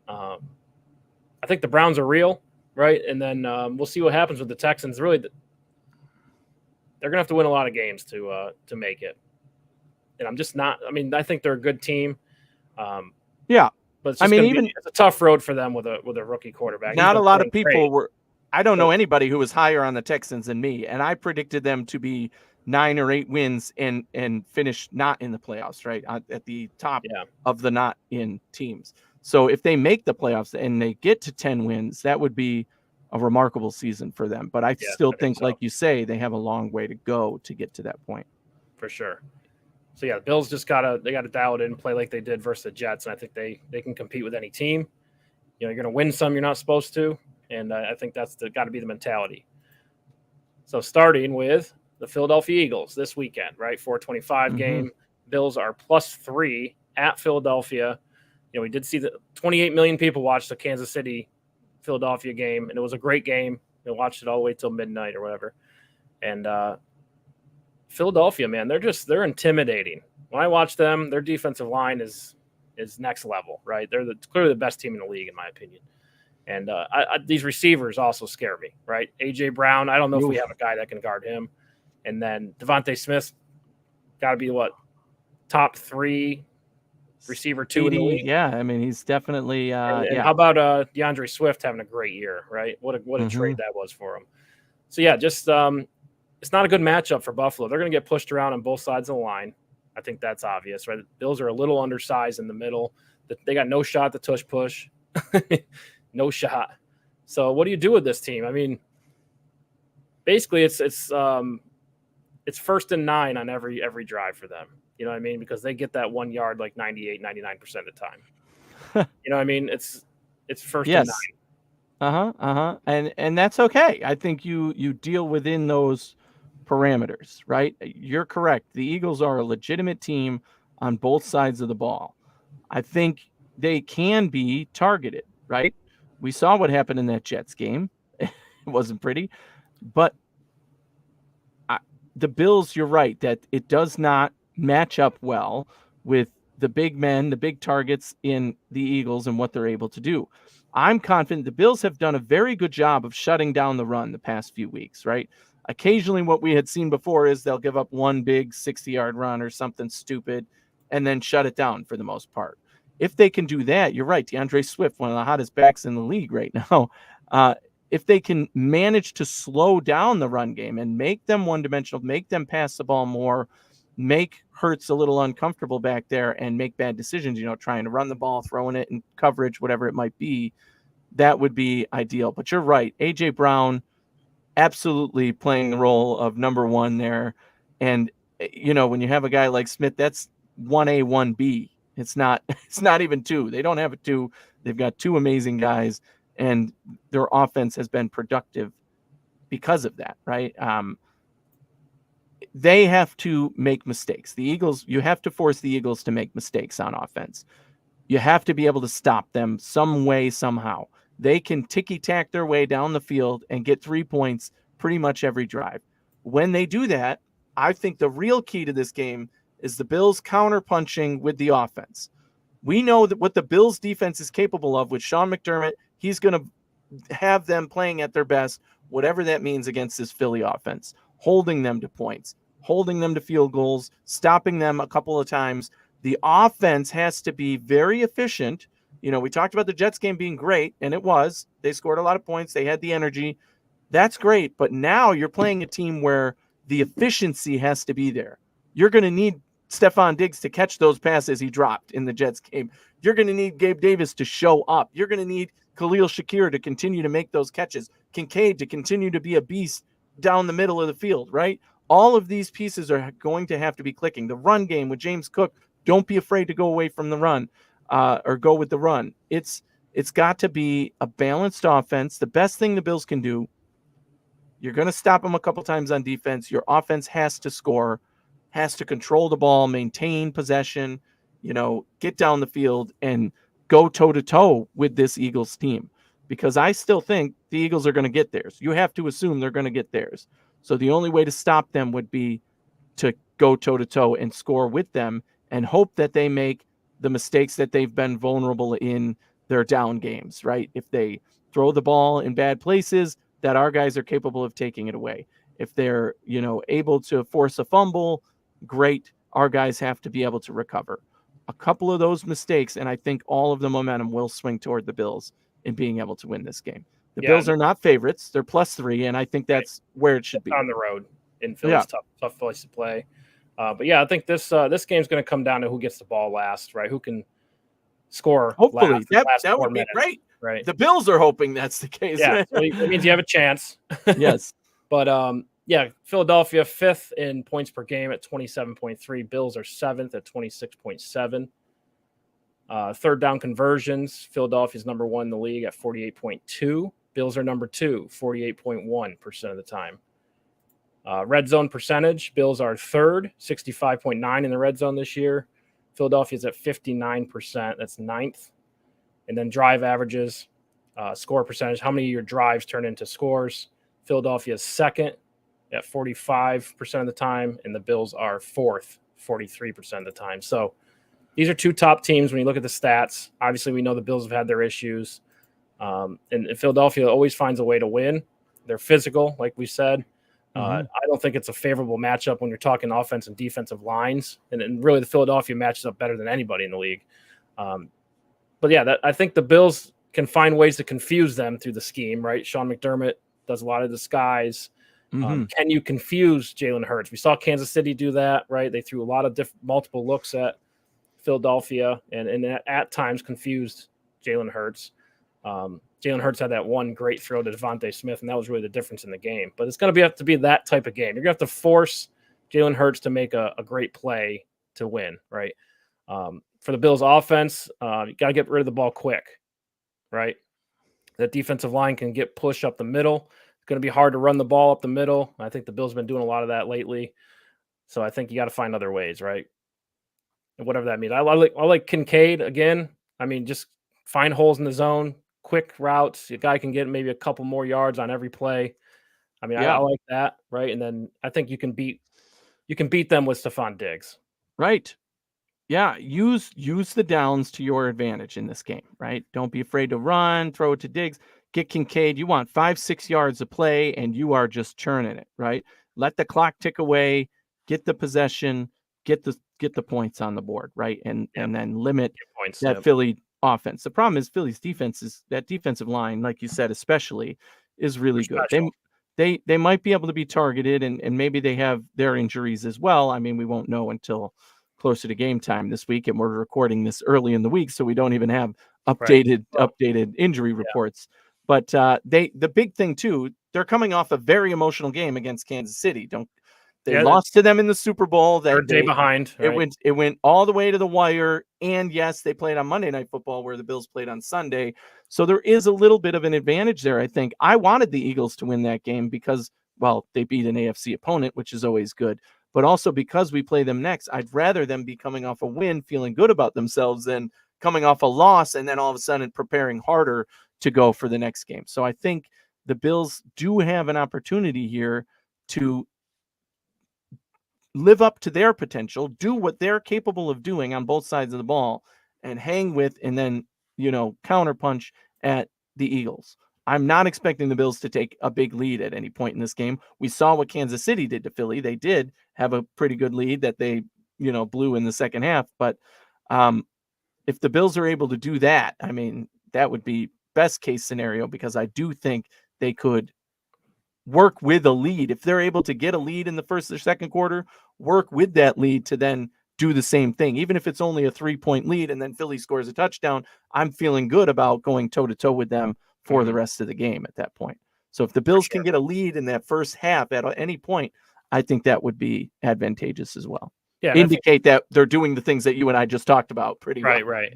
I think the Browns are real, right? And then we'll see what happens with the Texans. Really, they're going to have to win a lot of games to make it. And I'm just not – I mean, I think they're a good team. Yeah. But it's it's a tough road for them with a rookie quarterback. Not a lot of people were – I don't know anybody who was higher on the Texans than me, and I predicted them to be 9 or 8 wins and finish not in the playoffs, right, at the top of the not in teams. So if they make the playoffs and they get to 10 wins, that would be – a remarkable season for them. But I still think, like you say, they have a long way to go to get to that point. For sure. So, the Bills just got to dial it in and play like they did versus the Jets, and I think they can compete with any team. You're going to win some you're not supposed to, and I think that's got to be the mentality. So, starting with the Philadelphia Eagles this weekend, right, 425 game. Bills are +3 at Philadelphia. We did see that 28 million people watched the Kansas City Philadelphia game, and it was a great game. Watched it all the way till midnight or whatever. And Philadelphia, man, they're intimidating. When I watch them, their defensive line is next level, right? They're clearly the best team in the league, in my opinion. And these receivers also scare me, right? A.J. Brown, I don't know if we have a guy that can guard him. And then Devontae Smith, got to be top 3 receiver 2 in the league. Yeah, I mean, he's definitely and how about DeAndre Swift having a great year, right? What a trade that was for him. So yeah, just it's not a good matchup for Buffalo. They're going to get pushed around on both sides of the line. I think that's obvious, right? The Bills are a little undersized in the middle. They got no shot to tush push. No shot. So what do you do with this team? I mean, basically it's 1st and 9 on every drive for them. You know what I mean? Because they get that 1 yard like 98, 99% of the time. You know what I mean? It's 1st and 9. And that's okay. I think you deal within those parameters, right? You're correct. The Eagles are a legitimate team on both sides of the ball. I think they can be targeted, right? We saw what happened in that Jets game. It wasn't pretty, but the Bills, you're right, that it does not match up well with the big men, the big targets in the Eagles and what they're able to do. I'm confident the Bills have done a very good job of shutting down the run the past few weeks, right? Occasionally what we had seen before is they'll give up one big 60-yard run or something stupid and then shut it down for the most part. If they can do that, you're right, DeAndre Swift, one of the hottest backs in the league right now. If they can manage to slow down the run game and make them one-dimensional, make them pass the ball more, make Hurts a little uncomfortable back there and make bad decisions, trying to run the ball, throwing it in coverage, whatever it might be, that would be ideal. But you're right. A.J. Brown absolutely playing the role of number 1 there. And, when you have a guy like Smith, that's 1A, 1B. It's not even 2. They don't have a 2. They've got 2 amazing guys, and their offense has been productive because of that, right? They have to make mistakes. The Eagles, you have to force the Eagles to make mistakes on offense. You have to be able to stop them some way, somehow. They can ticky-tack their way down the field and get 3 points pretty much every drive. When they do that, I think the real key to this game is the Bills counterpunching with the offense. We know that what the Bills defense is capable of with Sean McDermott. He's going to have them playing at their best, whatever that means against this Philly offense, holding them to points, holding them to field goals, stopping them a couple of times. The offense has to be very efficient. We talked about the Jets game being great, and it was. They scored a lot of points. They had the energy. That's great. But now you're playing a team where the efficiency has to be there. You're going to need Stephon Diggs to catch those passes he dropped in the Jets game. You're going to need Gabe Davis to show up. You're going to need Khalil Shakir to continue to make those catches. Kincaid to continue to be a beast down the middle of the field, right? All of these pieces are going to have to be clicking. The run game with James Cook, don't be afraid to go away from the run or go with the run. It's got to be a balanced offense. The best thing the Bills can do, you're going to stop them a couple times on defense. Your offense has to score, has to control the ball, maintain possession, get down the field and go toe-to-toe with this Eagles team. Because I still think the Eagles are going to get theirs. You have to assume they're going to get theirs. So the only way to stop them would be to go toe-to-toe and score with them and hope that they make the mistakes that they've been vulnerable in their down games, right? If they throw the ball in bad places, that our guys are capable of taking it away. If they're, able to force a fumble, great. Our guys have to be able to recover. A couple of those mistakes, and I think all of the momentum will swing toward the Bills in being able to win this game. The Bills are not favorites. They're +3, and I think that's where it should be. On the road in Philly's tough place to play. But yeah, I think this game's going to come down to who gets the ball last, right? Who can score. Hopefully, that would be great. Right. The Bills are hoping that's the case. Yeah, so it means you have a chance. Yes. But Philadelphia 5th in points per game at 27.3. Bills are 7th at 26.7. Third down conversions, Philadelphia's number 1 in the league at 48.2. Bills are number 2, 48.1% of the time. Red zone percentage, Bills are 3rd, 65.9 in the red zone this year. Philadelphia's at 59%. That's 9th. And then drive averages, score percentage, how many of your drives turn into scores. Philadelphia's 2nd at 45% of the time, and the Bills are 4th, 43% of the time. So these are 2 top teams when you look at the stats. Obviously, we know the Bills have had their issues. And Philadelphia always finds a way to win. They're physical, like we said. I don't think it's a favorable matchup when you're talking offense and defensive lines. And really, the Philadelphia matches up better than anybody in the league. But yeah, I think the Bills can find ways to confuse them through the scheme, right? Sean McDermott does a lot of disguise. Can you confuse Jalen Hurts? We saw Kansas City do that, right? They threw a lot of multiple looks at Philadelphia and at times confused Jalen Hurts. Jalen Hurts had that one great throw to Devontae Smith, and that was really the difference in the game. But it's going to have to be that type of game. You're going to have to force Jalen Hurts to make a great play to win, right? For the Bills offense, you got to get rid of the ball quick, right? That defensive line can get push up the middle. It's going to be hard to run the ball up the middle. I think the Bills have been doing a lot of that lately. So I think you got to find other ways, right? And whatever that means. I like Kincaid again. I mean, just find holes in the zone, quick routes. A guy can get maybe a couple more yards on every play. I mean, I like that, right? And then I think you can beat them with Stephon Diggs. Right. Yeah, use the downs to your advantage in this game, right? Don't be afraid to run, throw it to Diggs. Get Kincaid. You want 5-6 yards of play, and you are just churning it, right? Let the clock tick away, get the possession, get the points on the board, right? And then limit that Philly offense. The problem is Philly's defense is that defensive line, like you said, especially, is really good. They might be able to be targeted, and maybe they have their injuries as well. I mean, we won't know until closer to game time this week, and we're recording this early in the week, so we don't even have updated injury reports. But the big thing too, they're coming off a very emotional game against Kansas City. They lost to them in the Super Bowl. They're a day behind. Right? It went all the way to the wire, and yes, they played on Monday Night Football where the Bills played on Sunday. So there is a little bit of an advantage there. I think I wanted the Eagles to win that game because, well, they beat an AFC opponent, which is always good. But also because we play them next, I'd rather them be coming off a win, feeling good about themselves, than coming off a loss and then all of a sudden preparing harder to go for the next game. So I think the Bills do have an opportunity here to live up to their potential, do what they're capable of doing on both sides of the ball, and hang with and then, counterpunch at the Eagles. I'm not expecting the Bills to take a big lead at any point in this game. We saw what Kansas City did to Philly. They did have a pretty good lead that they, blew in the second half. But if the Bills are able to do that, I mean, that would be best case scenario, because I do think they could work with a lead. If they're able to get a lead in the first or second quarter, work with that lead to then do the same thing. Even if it's only a 3-point lead and then Philly scores a touchdown, I'm feeling good about going toe-to-toe with them for the rest of the game at that point. So if the Bills can get a lead in that first half at any point, I think that would be advantageous as well. Yeah, indicate that they're doing the things that you and I just talked about pretty well. Right.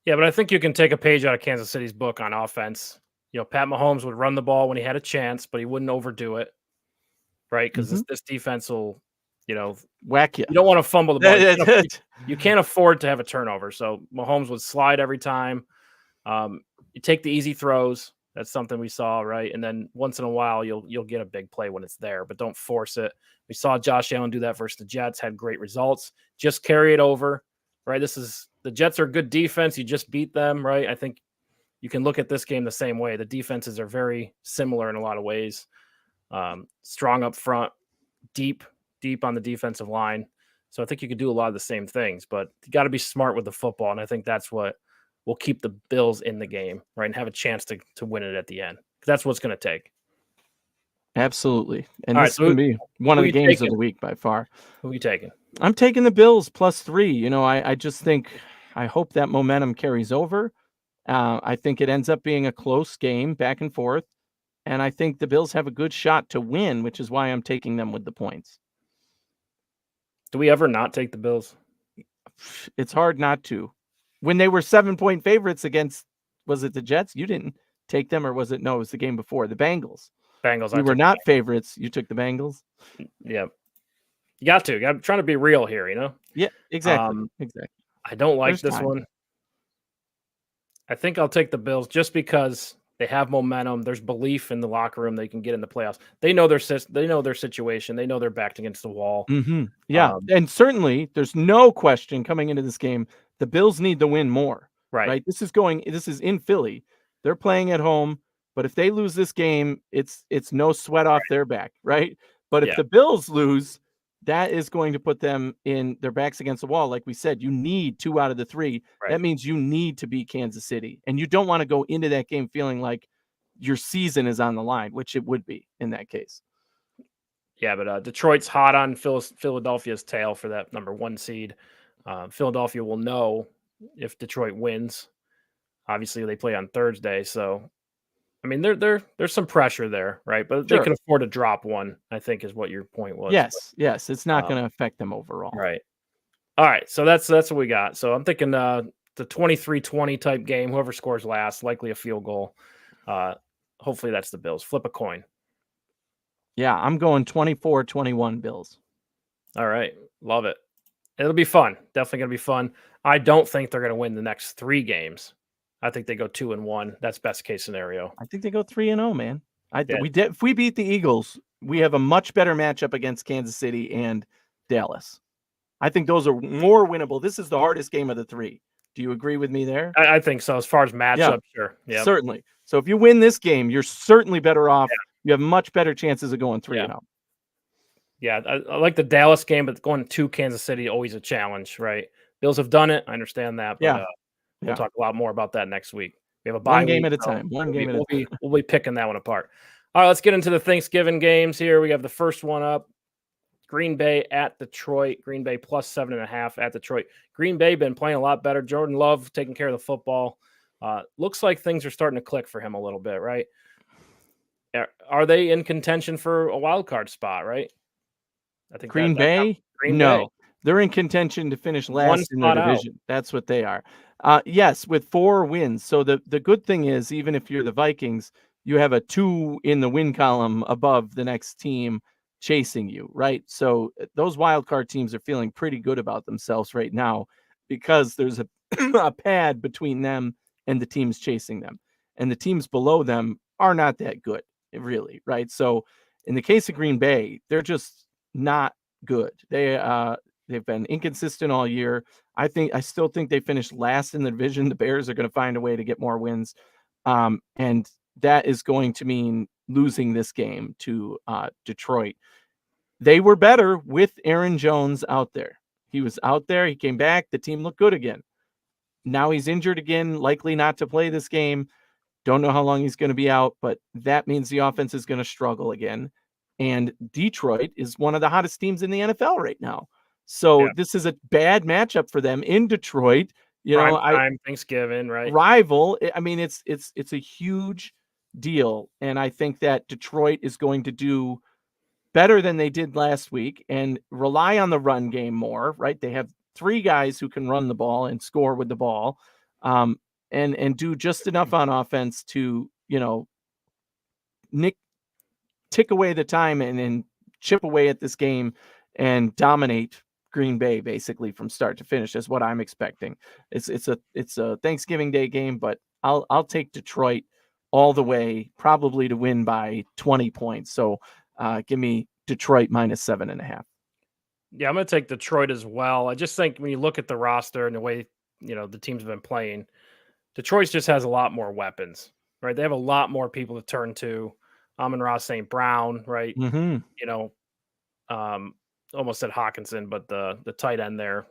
Yeah, but I think you can take a page out of Kansas City's book on offense. Pat Mahomes would run the ball when he had a chance, but he wouldn't overdo it, right? Because this defense will, whack you. You don't want to fumble the ball. You can't afford to have a turnover. So Mahomes would slide every time. You take the easy throws. That's something we saw, right? And then once in a while, you'll get a big play when it's there, but don't force it. We saw Josh Allen do that versus the Jets, had great results. Just carry it over, right? The Jets are a good defense. You just beat them, right? I think you can look at this game the same way. The defenses are very similar in a lot of ways. Strong up front, deep on the defensive line. So I think you could do a lot of the same things, but you got to be smart with the football. And I think that's what will keep the Bills in the game, right? And have a chance to win it at the end. That's what's going to take. Absolutely. And this is going to be one of the games of the week by far. Who are you taking? I'm taking the Bills +3. I just think, I hope that momentum carries over. I think it ends up being a close game back and forth. And I think the Bills have a good shot to win, which is why I'm taking them with the points. Do we ever not take the Bills? It's hard not to. When they were 7-point favorites against, was it the Jets? You didn't take them, or was it? No, it was the game before, the Bengals. We were not favorites. You took the Bengals. Yeah. You got to. I'm trying to be real here, Yeah, exactly. Exactly. I don't like this one. I think I'll take the Bills just because they have momentum. There's belief in the locker room they can get in the playoffs. They know their situation. They know they're backed against the wall. Yeah, and certainly there's no question coming into this game, the Bills need to win more. Right? This is in Philly. They're playing at home, but if they lose this game, it's no sweat off their back, right? But if the Bills lose, that is going to put them in their backs against the wall. Like we said, you need 2 out of the 3. Right. That means you need to beat Kansas City. And you don't want to go into that game feeling like your season is on the line, which it would be in that case. Yeah, but Detroit's hot on Philadelphia's tail for that number 1 seed. Philadelphia will know if Detroit wins. Obviously, they play on Thursday, so I mean, there's some pressure there, right? But they can afford to drop one, I think, is what your point was. Yes, yes, it's not going to affect them overall. Right. All right, so that's what we got. So I'm thinking the 23-20 type game. Whoever scores last, likely a field goal. Hopefully that's the Bills. Flip a coin. Yeah, I'm going 24-21 Bills. All right, love it. It'll be fun. Definitely going to be fun. I don't think they're going to win the next 3 games. I think they go 2-1. That's best case scenario. I think they go 3-0, man. If we beat the Eagles, we have a much better matchup against Kansas City and Dallas. I think those are more winnable. This is the hardest game of the 3. Do you agree with me there? I think so. As far as matchup, sure. Yeah, certainly. So if you win this game, you're certainly better off. Yeah. You have much better chances of going 3-0. Yeah, I like the Dallas game, but going to Kansas City always a challenge, right? Bills have done it. I understand that, but we'll talk a lot more about that next week. We have a bye one game at a time. One game at a time. We'll be picking that one apart. All right, let's get into the Thanksgiving games here. We have the first one up. Green Bay at Detroit. Green Bay plus 7.5 at Detroit. Green Bay been playing a lot better. Jordan Love taking care of the football. Looks like things are starting to click for him a little bit, right? Are they in contention for a wild card spot, right? I think Green Bay? No. They're in contention to finish last in the division. That's what they are. Yes, with 4 wins. So the good thing is, even if you're the Vikings, you have a 2 in the win column above the next team chasing you, right? So those wild card teams are feeling pretty good about themselves right now because there's a pad between them and the teams chasing them. And the teams below them are not that good, really, right? So in the case of Green Bay, they're just not good. They've been inconsistent all year. I still think they finished last in the division. The Bears are going to find a way to get more wins. And that is going to mean losing this game to Detroit. They were better with Aaron Jones out there. He was out there. He came back. The team looked good again. Now he's injured again, likely not to play this game. Don't know how long he's going to be out, but that means the offense is going to struggle again. And Detroit is one of the hottest teams in the NFL right now. So this is a bad matchup for them in Detroit. Time, Thanksgiving, right? Rival. I mean, it's a huge deal. And I think that Detroit is going to do better than they did last week and rely on the run game more, right? They have 3 guys who can run the ball and score with the ball, and do just enough on offense to, tick away the time and chip away at this game and dominate Green Bay basically from start to finish is what I'm expecting. It's a Thanksgiving Day game, but I'll take Detroit all the way, probably to win by 20 points. So give me Detroit minus 7.5. Yeah, I'm going to take Detroit as well. I just think when you look at the roster and the way, the teams have been playing, Detroit just has a lot more weapons, right? They have a lot more people to turn to. Amon-Ra St. Brown, right? Mm-hmm. Almost said Hawkinson, but the tight end there.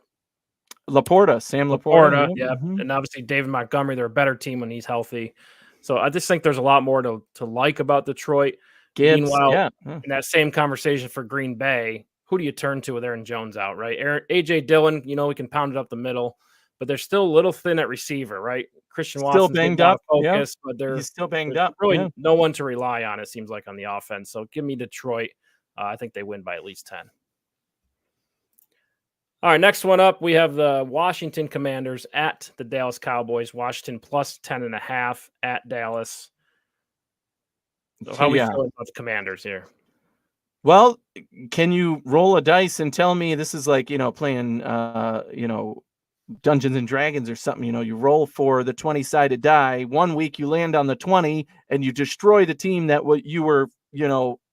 Sam Laporta. Yeah. Mm-hmm. And obviously David Montgomery, they're a better team when he's healthy. So I just think there's a lot more to like about Detroit. Gibbs, Meanwhile, in that same conversation for Green Bay, who do you turn to with Aaron Jones out, right? A.J. Dillon, we can pound it up the middle, but they're still a little thin at receiver, right? Christian Watson's still banged up, focus, but he's still banged up. Really no one to rely on, it seems like, on the offense. So give me Detroit. I think they win by at least 10. All right, next one up, we have the Washington Commanders at the Dallas Cowboys. Washington plus 10.5 at Dallas. So how are we feeling about the Commanders here? Well, can you roll a dice and tell me this is like, playing, Dungeons and Dragons or something? You roll for the 20-sided die. One week you land on the 20 and you destroy the team that you were,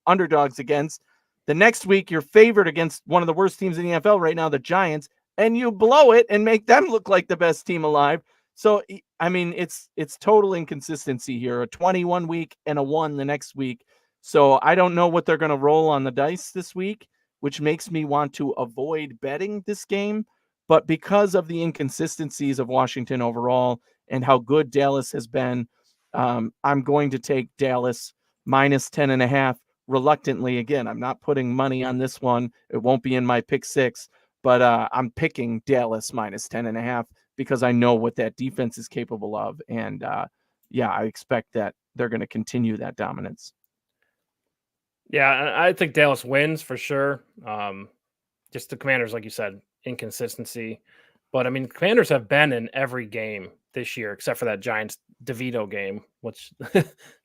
underdogs against. The next week you're favored against one of the worst teams in the NFL right now, the Giants, and you blow it and make them look like the best team alive. So I mean, it's total inconsistency here. A 21 week and a 1 the next week. So I don't know what they're going to roll on the dice this week, which makes me want to avoid betting this game. But because of the inconsistencies of Washington overall and how good Dallas has been, I'm going to take Dallas minus 10.5 reluctantly. Again, I'm not putting money on this one. It won't be in my pick six, but I'm picking Dallas minus 10.5 because I know what that defense is capable of. And I expect that they're going to continue that dominance. Yeah, I think Dallas wins for sure. Just the Commanders, like you said, inconsistency. But I mean, the Commanders have been in every game this year except for that Giants DeVito game, which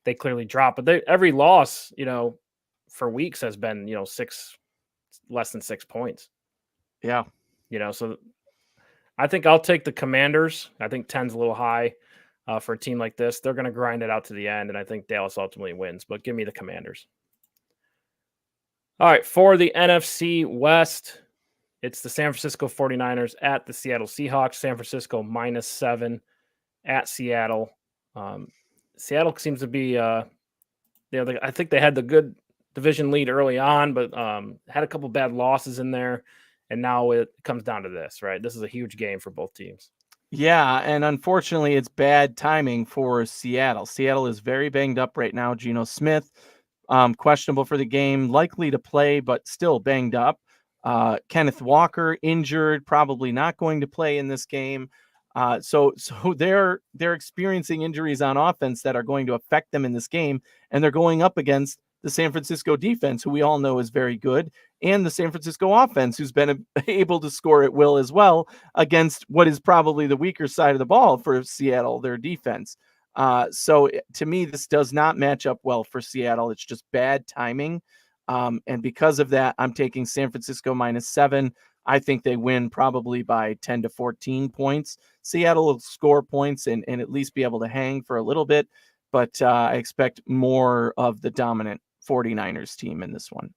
they clearly dropped. But every loss, for weeks has been, less than 6 points. Yeah. So I think I'll take the Commanders. I think 10's a little high for a team like this. They're going to grind it out to the end, and I think Dallas ultimately wins. But give me the Commanders. All right, for the NFC West, it's the San Francisco 49ers at the Seattle Seahawks. San Francisco -7 at Seattle. Seattle seems to be, I think they had the good division lead early on, but had a couple bad losses in there. And now it comes down to this, right? This is a huge game for both teams. Yeah, and unfortunately, it's bad timing for Seattle. Seattle is very banged up right now. Geno Smith, questionable for the game, likely to play, but still banged up. Kenneth Walker injured, probably not going to play in this game. So they're experiencing injuries on offense that are going to affect them in this game, and they're going up against the San Francisco defense, who we all know is very good, and the San Francisco offense, who's been able to score at will as well against what is probably the weaker side of the ball for Seattle, their defense. So to me, this does not match up well for Seattle. It's just bad timing. And because of that, I'm taking San Francisco -7. I think they win probably by 10 to 14 points. Seattle will score points and at least be able to hang for a little bit. But I expect more of the dominant 49ers team in this one.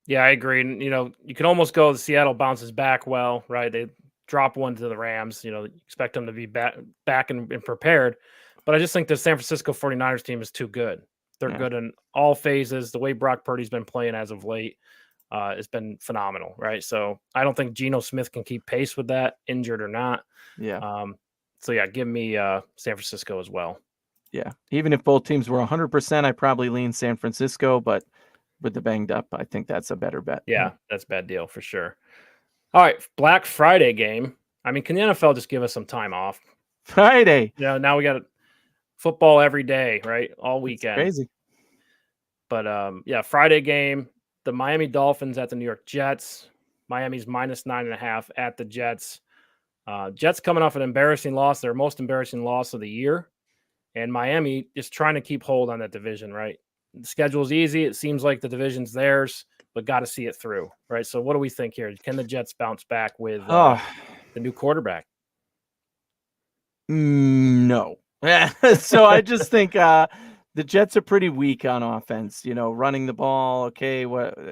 Yeah, I agree. And, you can almost go Seattle bounces back well, right? They drop one to the Rams, expect them to be back and prepared. But I just think the San Francisco 49ers team is too good. They're good in all phases. The way Brock Purdy's been playing as of late has been phenomenal, right? So I don't think Geno Smith can keep pace with that, injured or not. Yeah. Give me San Francisco as well. Yeah. Even if both teams were 100%, I probably lean San Francisco, but with the banged up, I think that's a better bet. Yeah, that's a bad deal for sure. All right, Black Friday game. I mean, can the NFL just give us some time off? Friday. Now we got football every day, right? All weekend. It's crazy. But Friday game, the Miami Dolphins at the New York Jets. Miami's -9.5 at the Jets. Jets coming off an embarrassing loss, their most embarrassing loss of the year. And Miami is trying to keep hold on that division, right? The schedule's easy. It seems like the division's theirs, but got to see it through, right? So what do we think here? Can the Jets bounce back with the new quarterback? No. So I just think the Jets are pretty weak on offense, running the ball. Okay.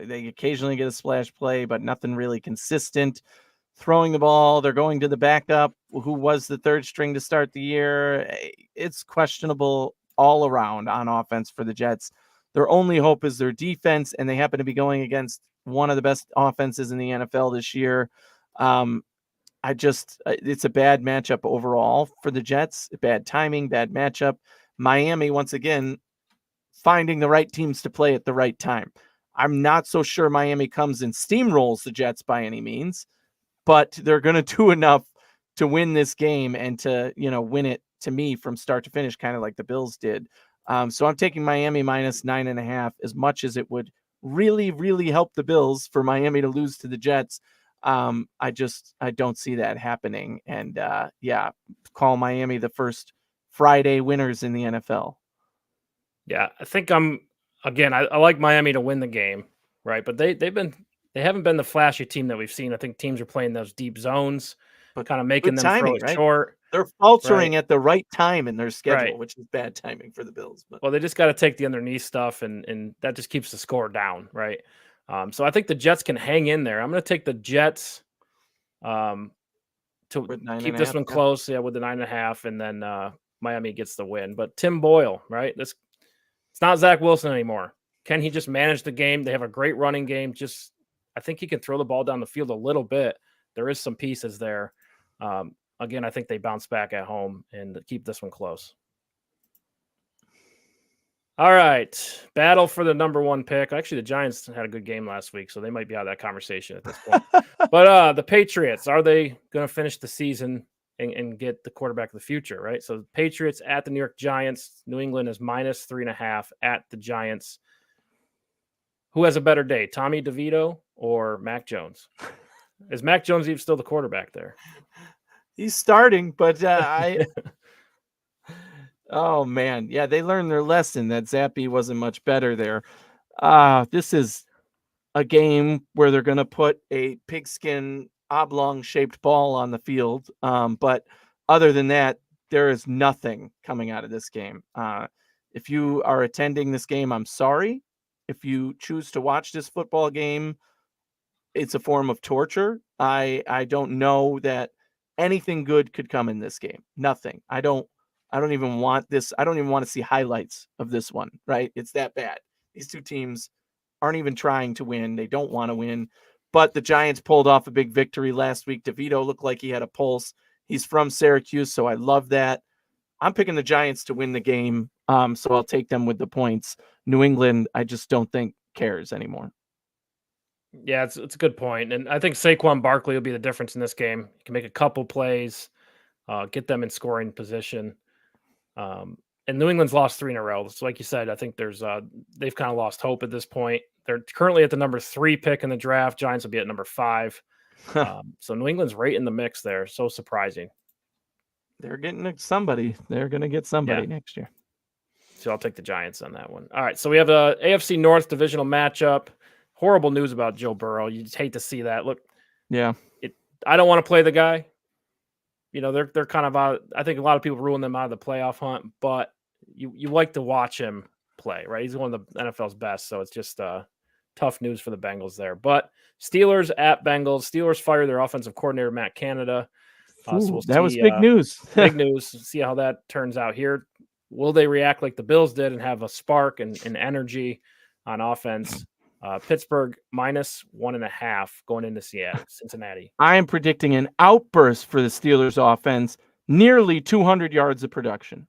They occasionally get a splash play, but nothing really consistent. Throwing the ball, they're going to the backup, who was the third string to start the year. It's questionable all around on offense for the Jets. Their only hope is their defense, and they happen to be going against one of the best offenses in the NFL this year. It's a bad matchup overall for the Jets. Bad timing, bad matchup. Miami, once again, finding the right teams to play at the right time. I'm not so sure Miami comes and steamrolls the Jets by any means, but they're going to do enough to win this game and to, win it, to me, from start to finish, kind of like the Bills did. So I'm taking Miami -9.5, as much as it would really, really help the Bills for Miami to lose to the Jets. I don't see that happening. And call Miami the first Friday winners in the NFL. Yeah, I think I like Miami to win the game, right? But they haven't been the flashy team that we've seen. I think teams are playing those deep zones, but kind of making them throw it short. They're faltering at the right time in their schedule, which is bad timing for the Bills. But well, they just got to take the underneath stuff, and that just keeps the score down, right? So I think the Jets can hang in there. I'm going to take the Jets to keep this one close. Yeah, with the 9.5, and then Miami gets the win. But Tim Boyle, right? It's not Zach Wilson anymore. Can he just manage the game? They have a great running game. I think he can throw the ball down the field a little bit. There is some pieces there. Again, I think they bounce back at home and keep this one close. All right. Battle for the number 1 pick. Actually, the Giants had a good game last week, so they might be out of that conversation at this point. But the Patriots, are they going to finish the season and get the quarterback of the future, right? So the Patriots at the New York Giants. New England is -3.5 at the Giants. Who has a better day, Tommy DeVito or Mac Jones? Is Mac Jones even still the quarterback there? He's starting, but oh, man. Yeah, they learned their lesson that Zappe wasn't much better there. This is a game where they're going to put a pigskin oblong-shaped ball on the field. But other than that, there is nothing coming out of this game. If you are attending this game, I'm sorry. If you choose to watch this football game, it's a form of torture. I don't know that anything good could come in this game. Nothing. I don't even want this. I don't even want to see highlights of this one, right? It's that bad. These two teams aren't even trying to win. They don't want to win. But the Giants pulled off a big victory last week. DeVito looked like he had a pulse. He's from Syracuse, so I love that. I'm picking the Giants to win the game, so I'll take them with the points. New England, I just don't think cares anymore. Yeah, it's a good point. And I think Saquon Barkley will be the difference in this game. He can make a couple plays, get them in scoring position. And New England's lost 3 in a row. So like you said, I think they've kind of lost hope at this point. They're currently at the number 3 pick in the draft. Giants will be at number 5. So New England's right in the mix there. So surprising. They're getting somebody. They're going to get somebody next year. So I'll take the Giants on that one. All right. So we have the AFC North divisional matchup. Horrible news about Joe Burrow. You just hate to see that. Look, yeah, I don't want to play the guy. You know, they're kind of out. I think a lot of people ruin them out of the playoff hunt, but you like to watch him play, right? He's one of the NFL's best, so it's just tough news for the Bengals there. But Steelers at Bengals. Steelers fire their offensive coordinator Matt Canada. So that was big news. Big news. See how that turns out here. Will they react like the Bills did and have a spark and energy on offense? Pittsburgh -1.5 going into Cincinnati. I am predicting an outburst for the Steelers offense, nearly 200 yards of production.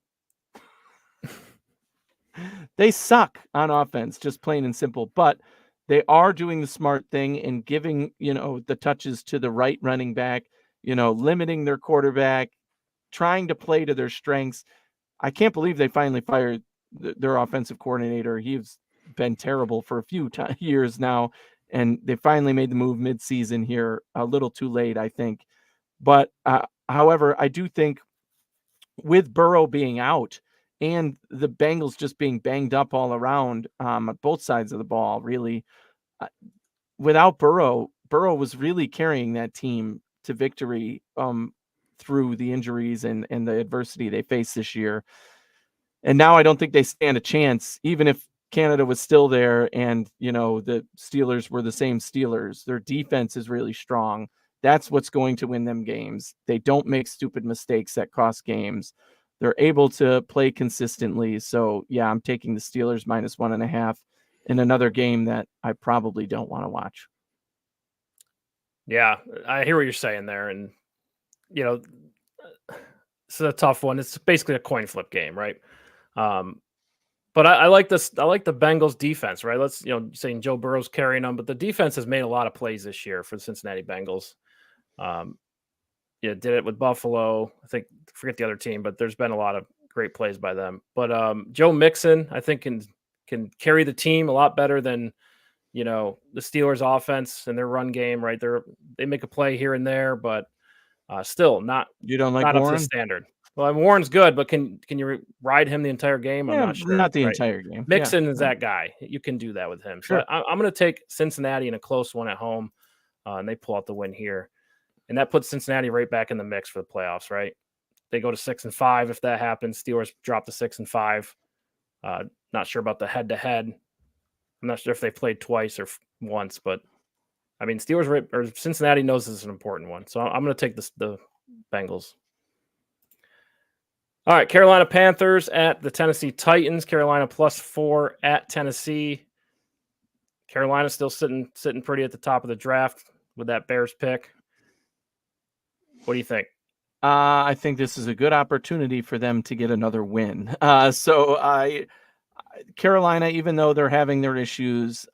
They suck on offense, just plain and simple, but they are doing the smart thing and giving, the touches to the right running back, limiting their quarterback, trying to play to their strengths. I can't believe they finally fired their offensive coordinator. He's been terrible for a few years now, and they finally made the move mid-season here, a little too late, I think. But however, I do think with Burrow being out and the Bengals just being banged up all around on both sides of the ball, really, without Burrow was really carrying that team to victory through the injuries and the adversity they faced this year. And now I don't think they stand a chance, even if Canada was still there and, the Steelers were the same Steelers. Their defense is really strong. That's what's going to win them games. They don't make stupid mistakes that cost games. They're able to play consistently. So, yeah, I'm taking the Steelers -1.5 in another game that I probably don't want to watch. Yeah, I hear what you're saying there. And, it's a tough one. It's basically a coin flip game, right? But I like this. I like the Bengals defense, right? Let's, saying Joe Burrow's carrying them, but the defense has made a lot of plays this year for the Cincinnati Bengals. Did it with Buffalo. I forget the other team, but there's been a lot of great plays by them. But Joe Mixon, I think, can carry the team a lot better than, the Steelers offense and their run game, right? They make a play here and there, but still not. You don't like not Warren? Up to the standard. Well, Warren's good, but can you ride him the entire game? I'm not sure. Not the entire game. Mixon is that guy. You can do that with him. Sure. So I'm going to take Cincinnati in a close one at home, and they pull out the win here. And that puts Cincinnati right back in the mix for the playoffs, right? They go to 6-5 if that happens. Steelers drop to 6-5. Not sure about the head-to-head. I'm not sure if they played twice or once, but I mean, Cincinnati knows this is an important one. So I'm going to take the Bengals. All right, Carolina Panthers at the Tennessee Titans. Carolina +4 at Tennessee. Carolina still sitting pretty at the top of the draft with that Bears pick. What do you think? I think this is a good opportunity for them to get another win. Carolina, even though they're having their issues,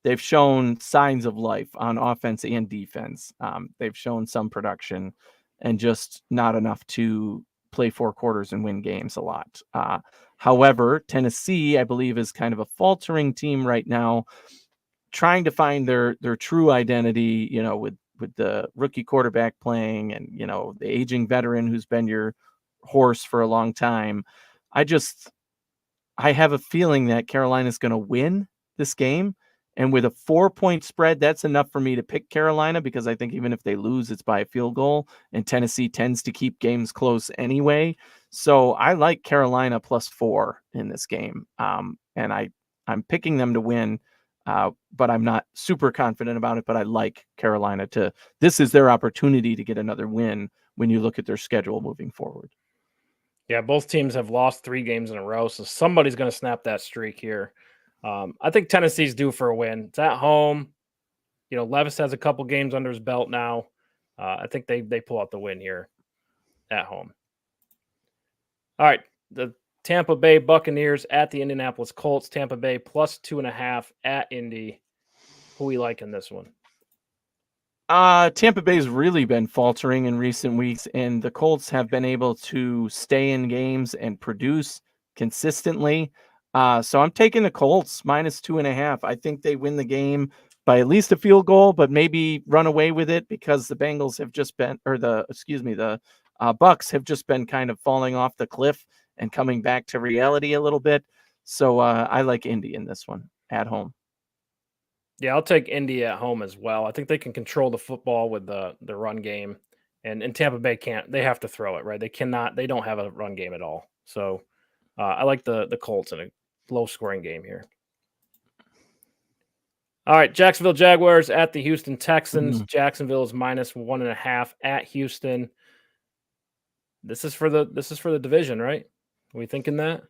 they've shown signs of life on offense and defense. They've shown some production and just not enough to play 4 quarters and win games a lot. However, Tennessee, I believe, is kind of a faltering team right now, trying to find their true identity, with the rookie quarterback playing and, the aging veteran who's been your horse for a long time. I have a feeling that Carolina's going to win this game. And with a 4-point spread, that's enough for me to pick Carolina, because I think even if they lose, it's by a field goal, and Tennessee tends to keep games close anyway. So I like Carolina +4 in this game. And I'm picking them to win, but I'm not super confident about it, but I like Carolina this is their opportunity to get another win when you look at their schedule moving forward. Yeah, both teams have lost 3 games in a row, so somebody's going to snap that streak here. I think Tennessee's due for a win. It's at home. Levis has a couple games under his belt now. I think they pull out the win here at home. All right, the Tampa Bay Buccaneers at the Indianapolis Colts. Tampa Bay +2.5 at Indy. Who we like in this one? Tampa Bay's really been faltering in recent weeks, and the Colts have been able to stay in games and produce consistently. So I'm taking the Colts -2.5. I think they win the game by at least a field goal, but maybe run away with it, because the Bengals have just been, the Bucks have just been kind of falling off the cliff and coming back to reality a little bit. So I like Indy in this one at home. Yeah, I'll take Indy at home as well. I think they can control the football with the run game, and Tampa Bay can't. They have to throw it, right? They don't have a run game at all. So I like the Colts in a low-scoring game here. All right, Jacksonville Jaguars at the Houston Texans. Jacksonville is -1.5 at Houston. This is for the division, right? Are we thinking that?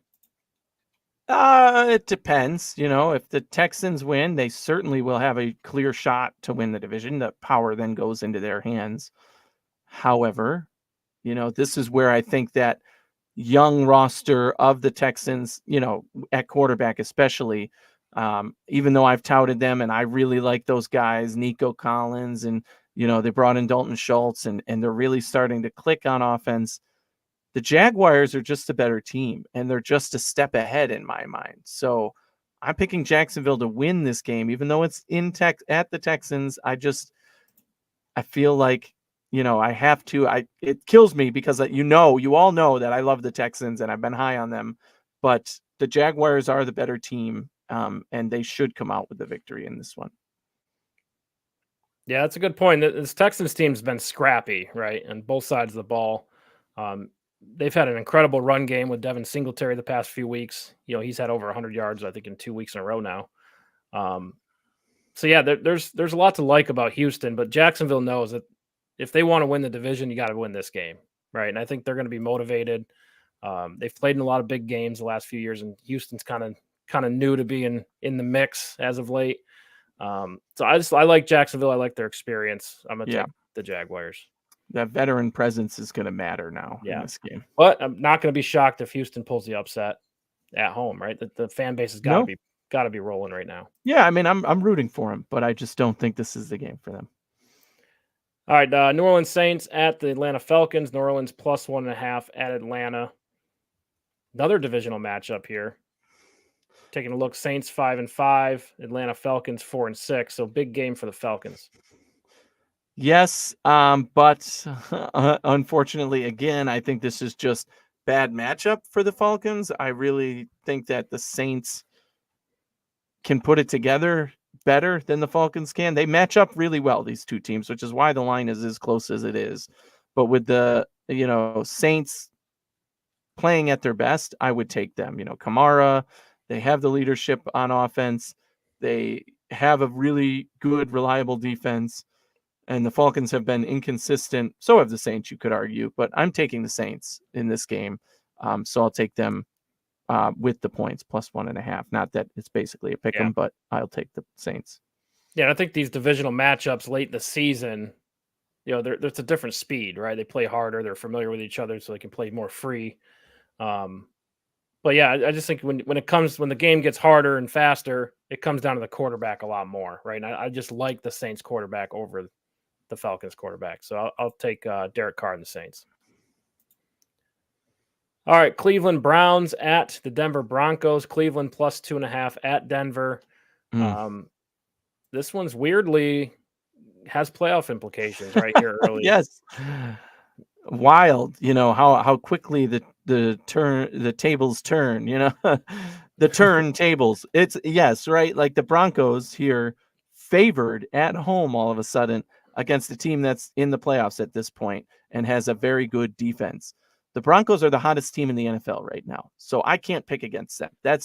It depends. If the Texans win, they certainly will have a clear shot to win the division. The power then goes into their hands. However, this is where I think that young roster of the Texans, at quarterback especially, even though I've touted them and I really like those guys, Nico Collins, and, they brought in Dalton Schultz, and they're really starting to click on offense. The Jaguars are just a better team, and they're just a step ahead in my mind. So I'm picking Jacksonville to win this game, even though it's at the Texans. I feel like, I have to. It kills me because you all know that I love the Texans and I've been high on them, but the Jaguars are the better team, and they should come out with the victory in this one. Yeah, that's a good point. This Texans team's been scrappy, right, on both sides of the ball. They've had an incredible run game with Devin Singletary the past few weeks. He's had over 100 yards, I think, in 2 weeks in a row now. So yeah, there's a lot to like about Houston, but Jacksonville knows that if they want to win the division, you got to win this game, right? And I think they're going to be motivated. They've played in a lot of big games the last few years, and Houston's kind of new to being in the mix as of late. So I like Jacksonville. I like their experience. I'm gonna take the Jaguars. That veteran presence is going to matter now in this game. But I'm not going to be shocked if Houston pulls the upset at home, right? The fan base has got to be rolling right now. Yeah, I mean, I'm rooting for them, but I just don't think this is the game for them. All right, New Orleans Saints at the Atlanta Falcons. New Orleans +1.5 at Atlanta. Another divisional matchup here. Taking a look, Saints 5-5, Atlanta Falcons 4-6. So big game for the Falcons. Yes, but unfortunately, again, I think this is just bad matchup for the Falcons. I really think that the Saints can put it together better than the Falcons can. They match up really well, these two teams, which is why the line is as close as it is. But with the, Saints playing at their best, I would take them. Kamara, they have the leadership on offense. They have a really good, reliable defense. and the Falcons have been inconsistent. So have the Saints, you could argue, but I'm taking the Saints in this game. So I'll take them with the points plus 1.5. Not that it's basically a pick 'em, but I'll take the Saints. Yeah, I think these divisional matchups late in the season, there's a different speed, right? They play harder, they're familiar with each other, so they can play more free. But yeah, I just think when the game gets harder and faster, it comes down to the quarterback a lot more, right? And I just like the Saints quarterback over the Falcons quarterback, so I'll take Derek Carr and the Saints. All right, Cleveland Browns at the Denver Broncos. Cleveland plus 2.5 at Denver. This one's weirdly has playoff implications right here early. Yes. Wild, how quickly the tables turn, the turntables. It's yes, right? Like the Broncos here favored at home all of a sudden against a team that's in the playoffs at this point and has a very good defense. The Broncos are the hottest team in the NFL right now. So I can't pick against them. They're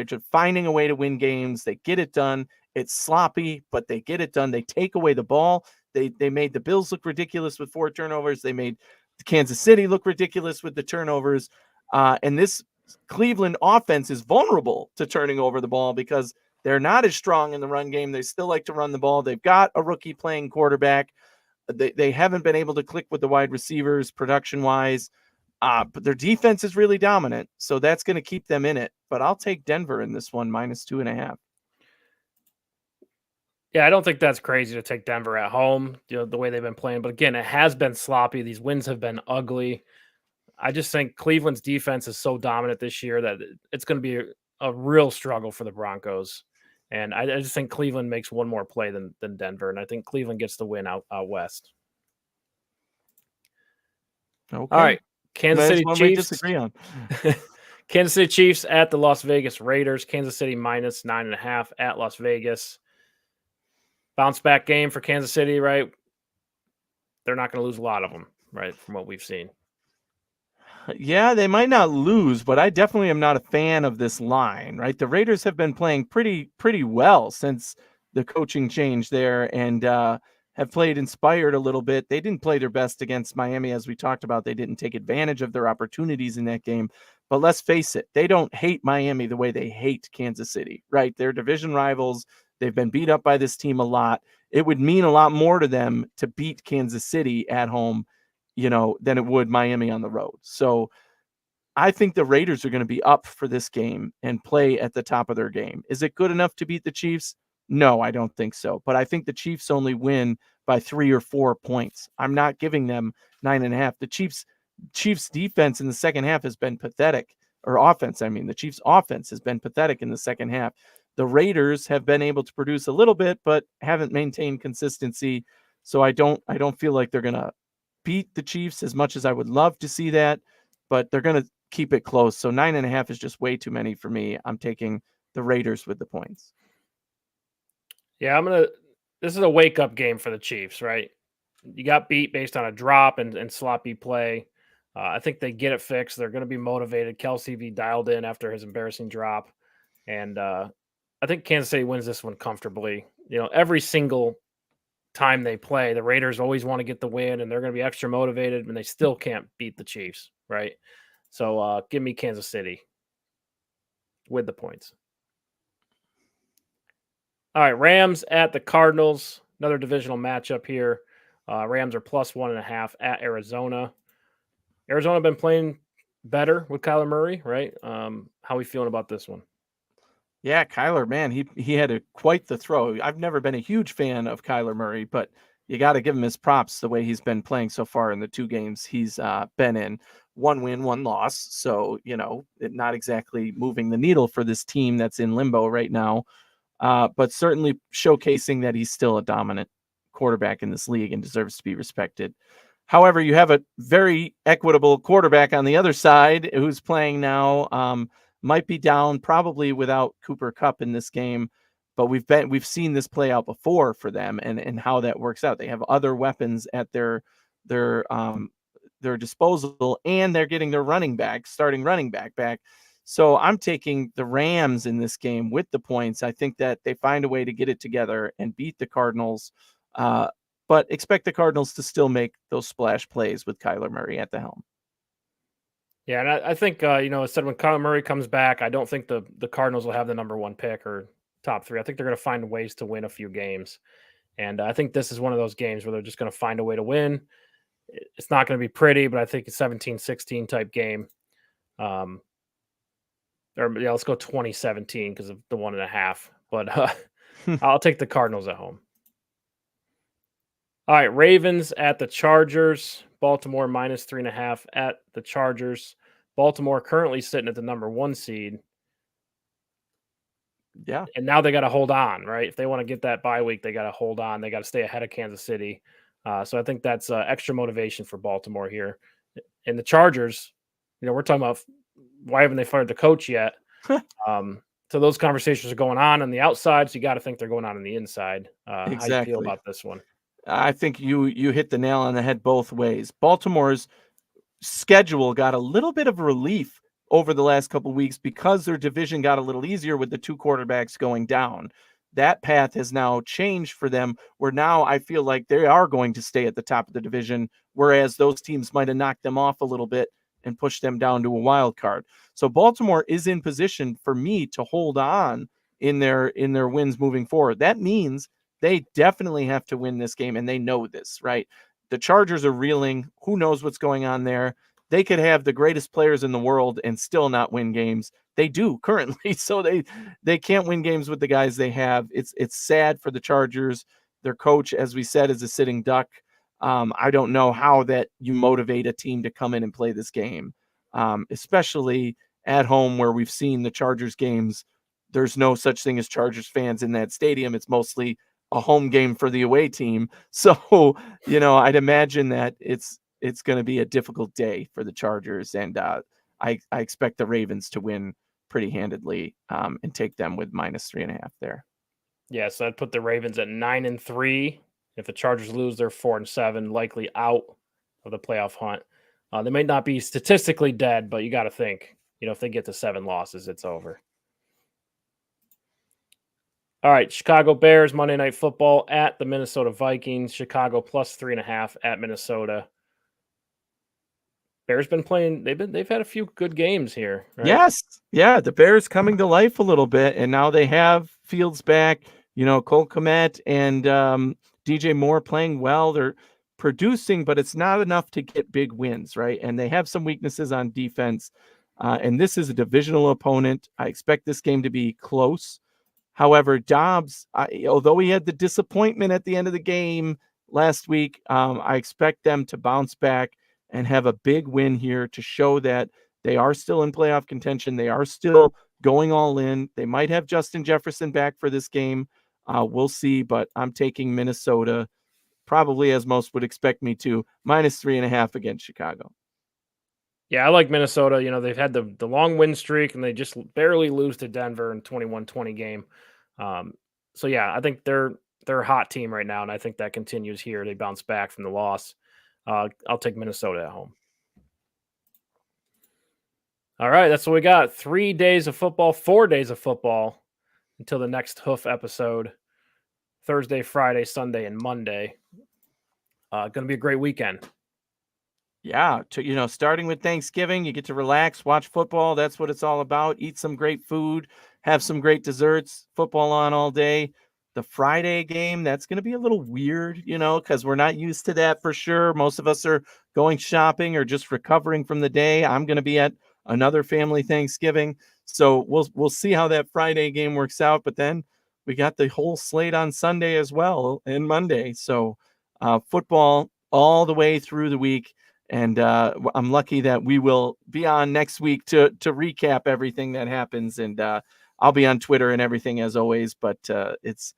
just finding a way to win games. They get it done. It's sloppy, but they get it done. They take away the ball. They made the Bills look ridiculous with 4 turnovers. They made Kansas City look ridiculous with the turnovers. And this Cleveland offense is vulnerable to turning over the ball because they're not as strong in the run game. They still like to run the ball. They've got a rookie playing quarterback. They haven't been able to click with the wide receivers production-wise, but their defense is really dominant, so that's going to keep them in it. But I'll take Denver in this one, minus 2.5. Yeah, I don't think that's crazy to take Denver at home, the way they've been playing. But again, it has been sloppy. These wins have been ugly. I just think Cleveland's defense is so dominant this year that it's going to be a real struggle for the Broncos. And I just think Cleveland makes one more play than Denver, and I think Cleveland gets the win out west. Okay. All right, Kansas City Chiefs. We disagree on. Kansas City Chiefs at the Las Vegas Raiders. Kansas City minus 9.5 at Las Vegas. Bounce back game for Kansas City, right? They're not going to lose a lot of them, right, from what we've seen. Yeah, they might not lose, but I definitely am not a fan of this line, right? The Raiders have been playing pretty well since the coaching change there and have played inspired a little bit. They didn't play their best against Miami, as we talked about. They didn't take advantage of their opportunities in that game. But let's face it, they don't hate Miami the way they hate Kansas City, right? They're division rivals. They've been beat up by this team a lot. It would mean a lot more to them to beat Kansas City at home, than it would Miami on the road. So I think the Raiders are going to be up for this game and play at the top of their game. Is it good enough to beat the Chiefs? No, I don't think so. But I think the Chiefs only win by 3 or 4 points. I'm not giving them 9.5. The Chiefs defense in the second half has been pathetic, or offense. I mean, the Chiefs offense has been pathetic in the second half. The Raiders have been able to produce a little bit, but haven't maintained consistency. So I don't feel like they're going to beat the Chiefs as much as I would love to see that, but they're going to keep it close. So 9.5 is just way too many for me. I'm taking the Raiders with the points. Yeah, this is a wake-up game for the Chiefs, right? You got beat based on a drop and sloppy play. I think they get it fixed. They're going to be motivated. Kelsey be dialed in after his embarrassing drop. And I think Kansas City wins this one comfortably. Every single time they play, the Raiders always want to get the win, and they're going to be extra motivated, and they still can't beat the Chiefs, right? So give me Kansas City with the points. All right, Rams at the Cardinals. Another divisional matchup here. Rams are plus 1.5 at Arizona. Arizona been playing better with Kyler Murray, right? How are we feeling about this one? Yeah, Kyler, man, he had quite the throw. I've never been a huge fan of Kyler Murray, but you got to give him his props the way he's been playing so far in the 2 games he's been in. 1 win, 1 loss. So, not exactly moving the needle for this team that's in limbo right now, but certainly showcasing that he's still a dominant quarterback in this league and deserves to be respected. However, you have a very equitable quarterback on the other side who's playing now. Might be down probably without Cooper Kupp in this game, but we've seen this play out before for them and how that works out. They have other weapons at their disposal, and they're getting their starting running back back. So I'm taking the Rams in this game with the points. I think that they find a way to get it together and beat the Cardinals. But expect the Cardinals to still make those splash plays with Kyler Murray at the helm. Yeah, and I think, instead when Kyler Murray comes back, I don't think the Cardinals will have the number 1 pick or top 3. I think they're going to find ways to win a few games. And I think this is one of those games where they're just going to find a way to win. It's not going to be pretty, but I think a 17-16 type game. Let's go 2017 because of the 1.5. But I'll take the Cardinals at home. All right, Ravens at the Chargers. Baltimore minus 3.5 at the Chargers. Baltimore currently sitting at the number 1 seed. Yeah. And now they got to hold on, right? If they want to get that bye week, they got to hold on. They got to stay ahead of Kansas City. So I think that's extra motivation for Baltimore here. And the Chargers, we're talking about why haven't they fired the coach yet? So those conversations are going on the outside. So you got to think they're going on the inside. Exactly. How do you feel about this one? I think you hit the nail on the head both ways. Baltimore's schedule got a little bit of relief over the last couple of weeks because their division got a little easier with the 2 quarterbacks going down. That path has now changed for them, where now I feel like they are going to stay at the top of the division, whereas those teams might have knocked them off a little bit and pushed them down to a wild card. So Baltimore is in position for me to hold on in their wins moving forward. That means they definitely have to win this game, and they know this, right? The Chargers are reeling. Who knows what's going on there? They could have the greatest players in the world and still not win games. They do currently, so they can't win games with the guys they have. It's sad for the Chargers. Their coach, as we said, is a sitting duck. I don't know how that you motivate a team to come in and play this game, especially at home where we've seen the Chargers games. There's no such thing as Chargers fans in that stadium. It's mostly a home game for the away team. So, I'd imagine that it's going to be a difficult day for the Chargers. And I expect the Ravens to win pretty handedly and take them with minus 3.5 there. Yeah, so I'd put the Ravens at 9-3. If the Chargers lose, they're 4-7, likely out of the playoff hunt. They may not be statistically dead, but you got to think, if they get to 7 losses, it's over. All right, Chicago Bears, Monday Night Football at the Minnesota Vikings. Chicago plus 3.5 at Minnesota. Bears been playing. They've had a few good games here. Right? Yes, yeah, the Bears coming to life a little bit, and now they have Fields back. Cole Kmet and DJ Moore playing well. They're producing, but it's not enough to get big wins, right? And they have some weaknesses on defense. And this is a divisional opponent. I expect this game to be close. However, Dobbs, although he had the disappointment at the end of the game last week, I expect them to bounce back and have a big win here to show that they are still in playoff contention. They are still going all in. They might have Justin Jefferson back for this game. We'll see, but I'm taking Minnesota, probably as most would expect me to, minus 3.5 against Chicago. Yeah, I like Minnesota. They've had the long win streak, and they just barely lose to Denver in 21-20 game. So yeah, I think they're a hot team right now, and I think that continues here. They bounce back from the loss. I'll take Minnesota at home. All right, that's what we got. 3 days of football, 4 days of football until the next Hoof episode. Thursday, Friday, Sunday, and Monday. Going to be a great weekend. Yeah, starting with Thanksgiving, you get to relax, watch football. That's what it's all about. Eat some great food, have some great desserts, football on all day. The Friday game, that's going to be a little weird, because we're not used to that for sure. Most of us are going shopping or just recovering from the day. I'm going to be at another family Thanksgiving. So we'll see how that Friday game works out. But then we got the whole slate on Sunday as well and Monday. So football all the way through the week. And I'm lucky that we will be on next week to recap everything that happens. And I'll be on Twitter and everything as always. But it's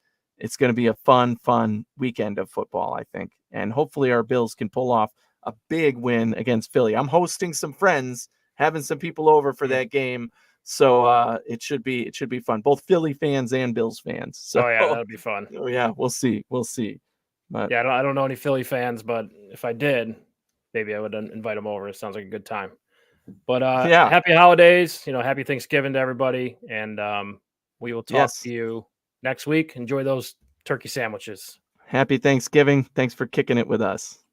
going to be a fun weekend of football, I think. And hopefully our Bills can pull off a big win against Philly. I'm hosting some friends, having some people over for that game. So it should be fun. Both Philly fans and Bills fans. So, oh, yeah, that'll be fun. Oh, yeah, we'll see. But, yeah, I don't know any Philly fans, but if I did, maybe I would invite them over. It sounds like a good time. But yeah, happy holidays, happy Thanksgiving to everybody. And we will talk to you next week. Enjoy those turkey sandwiches. Happy Thanksgiving. Thanks for kicking it with us.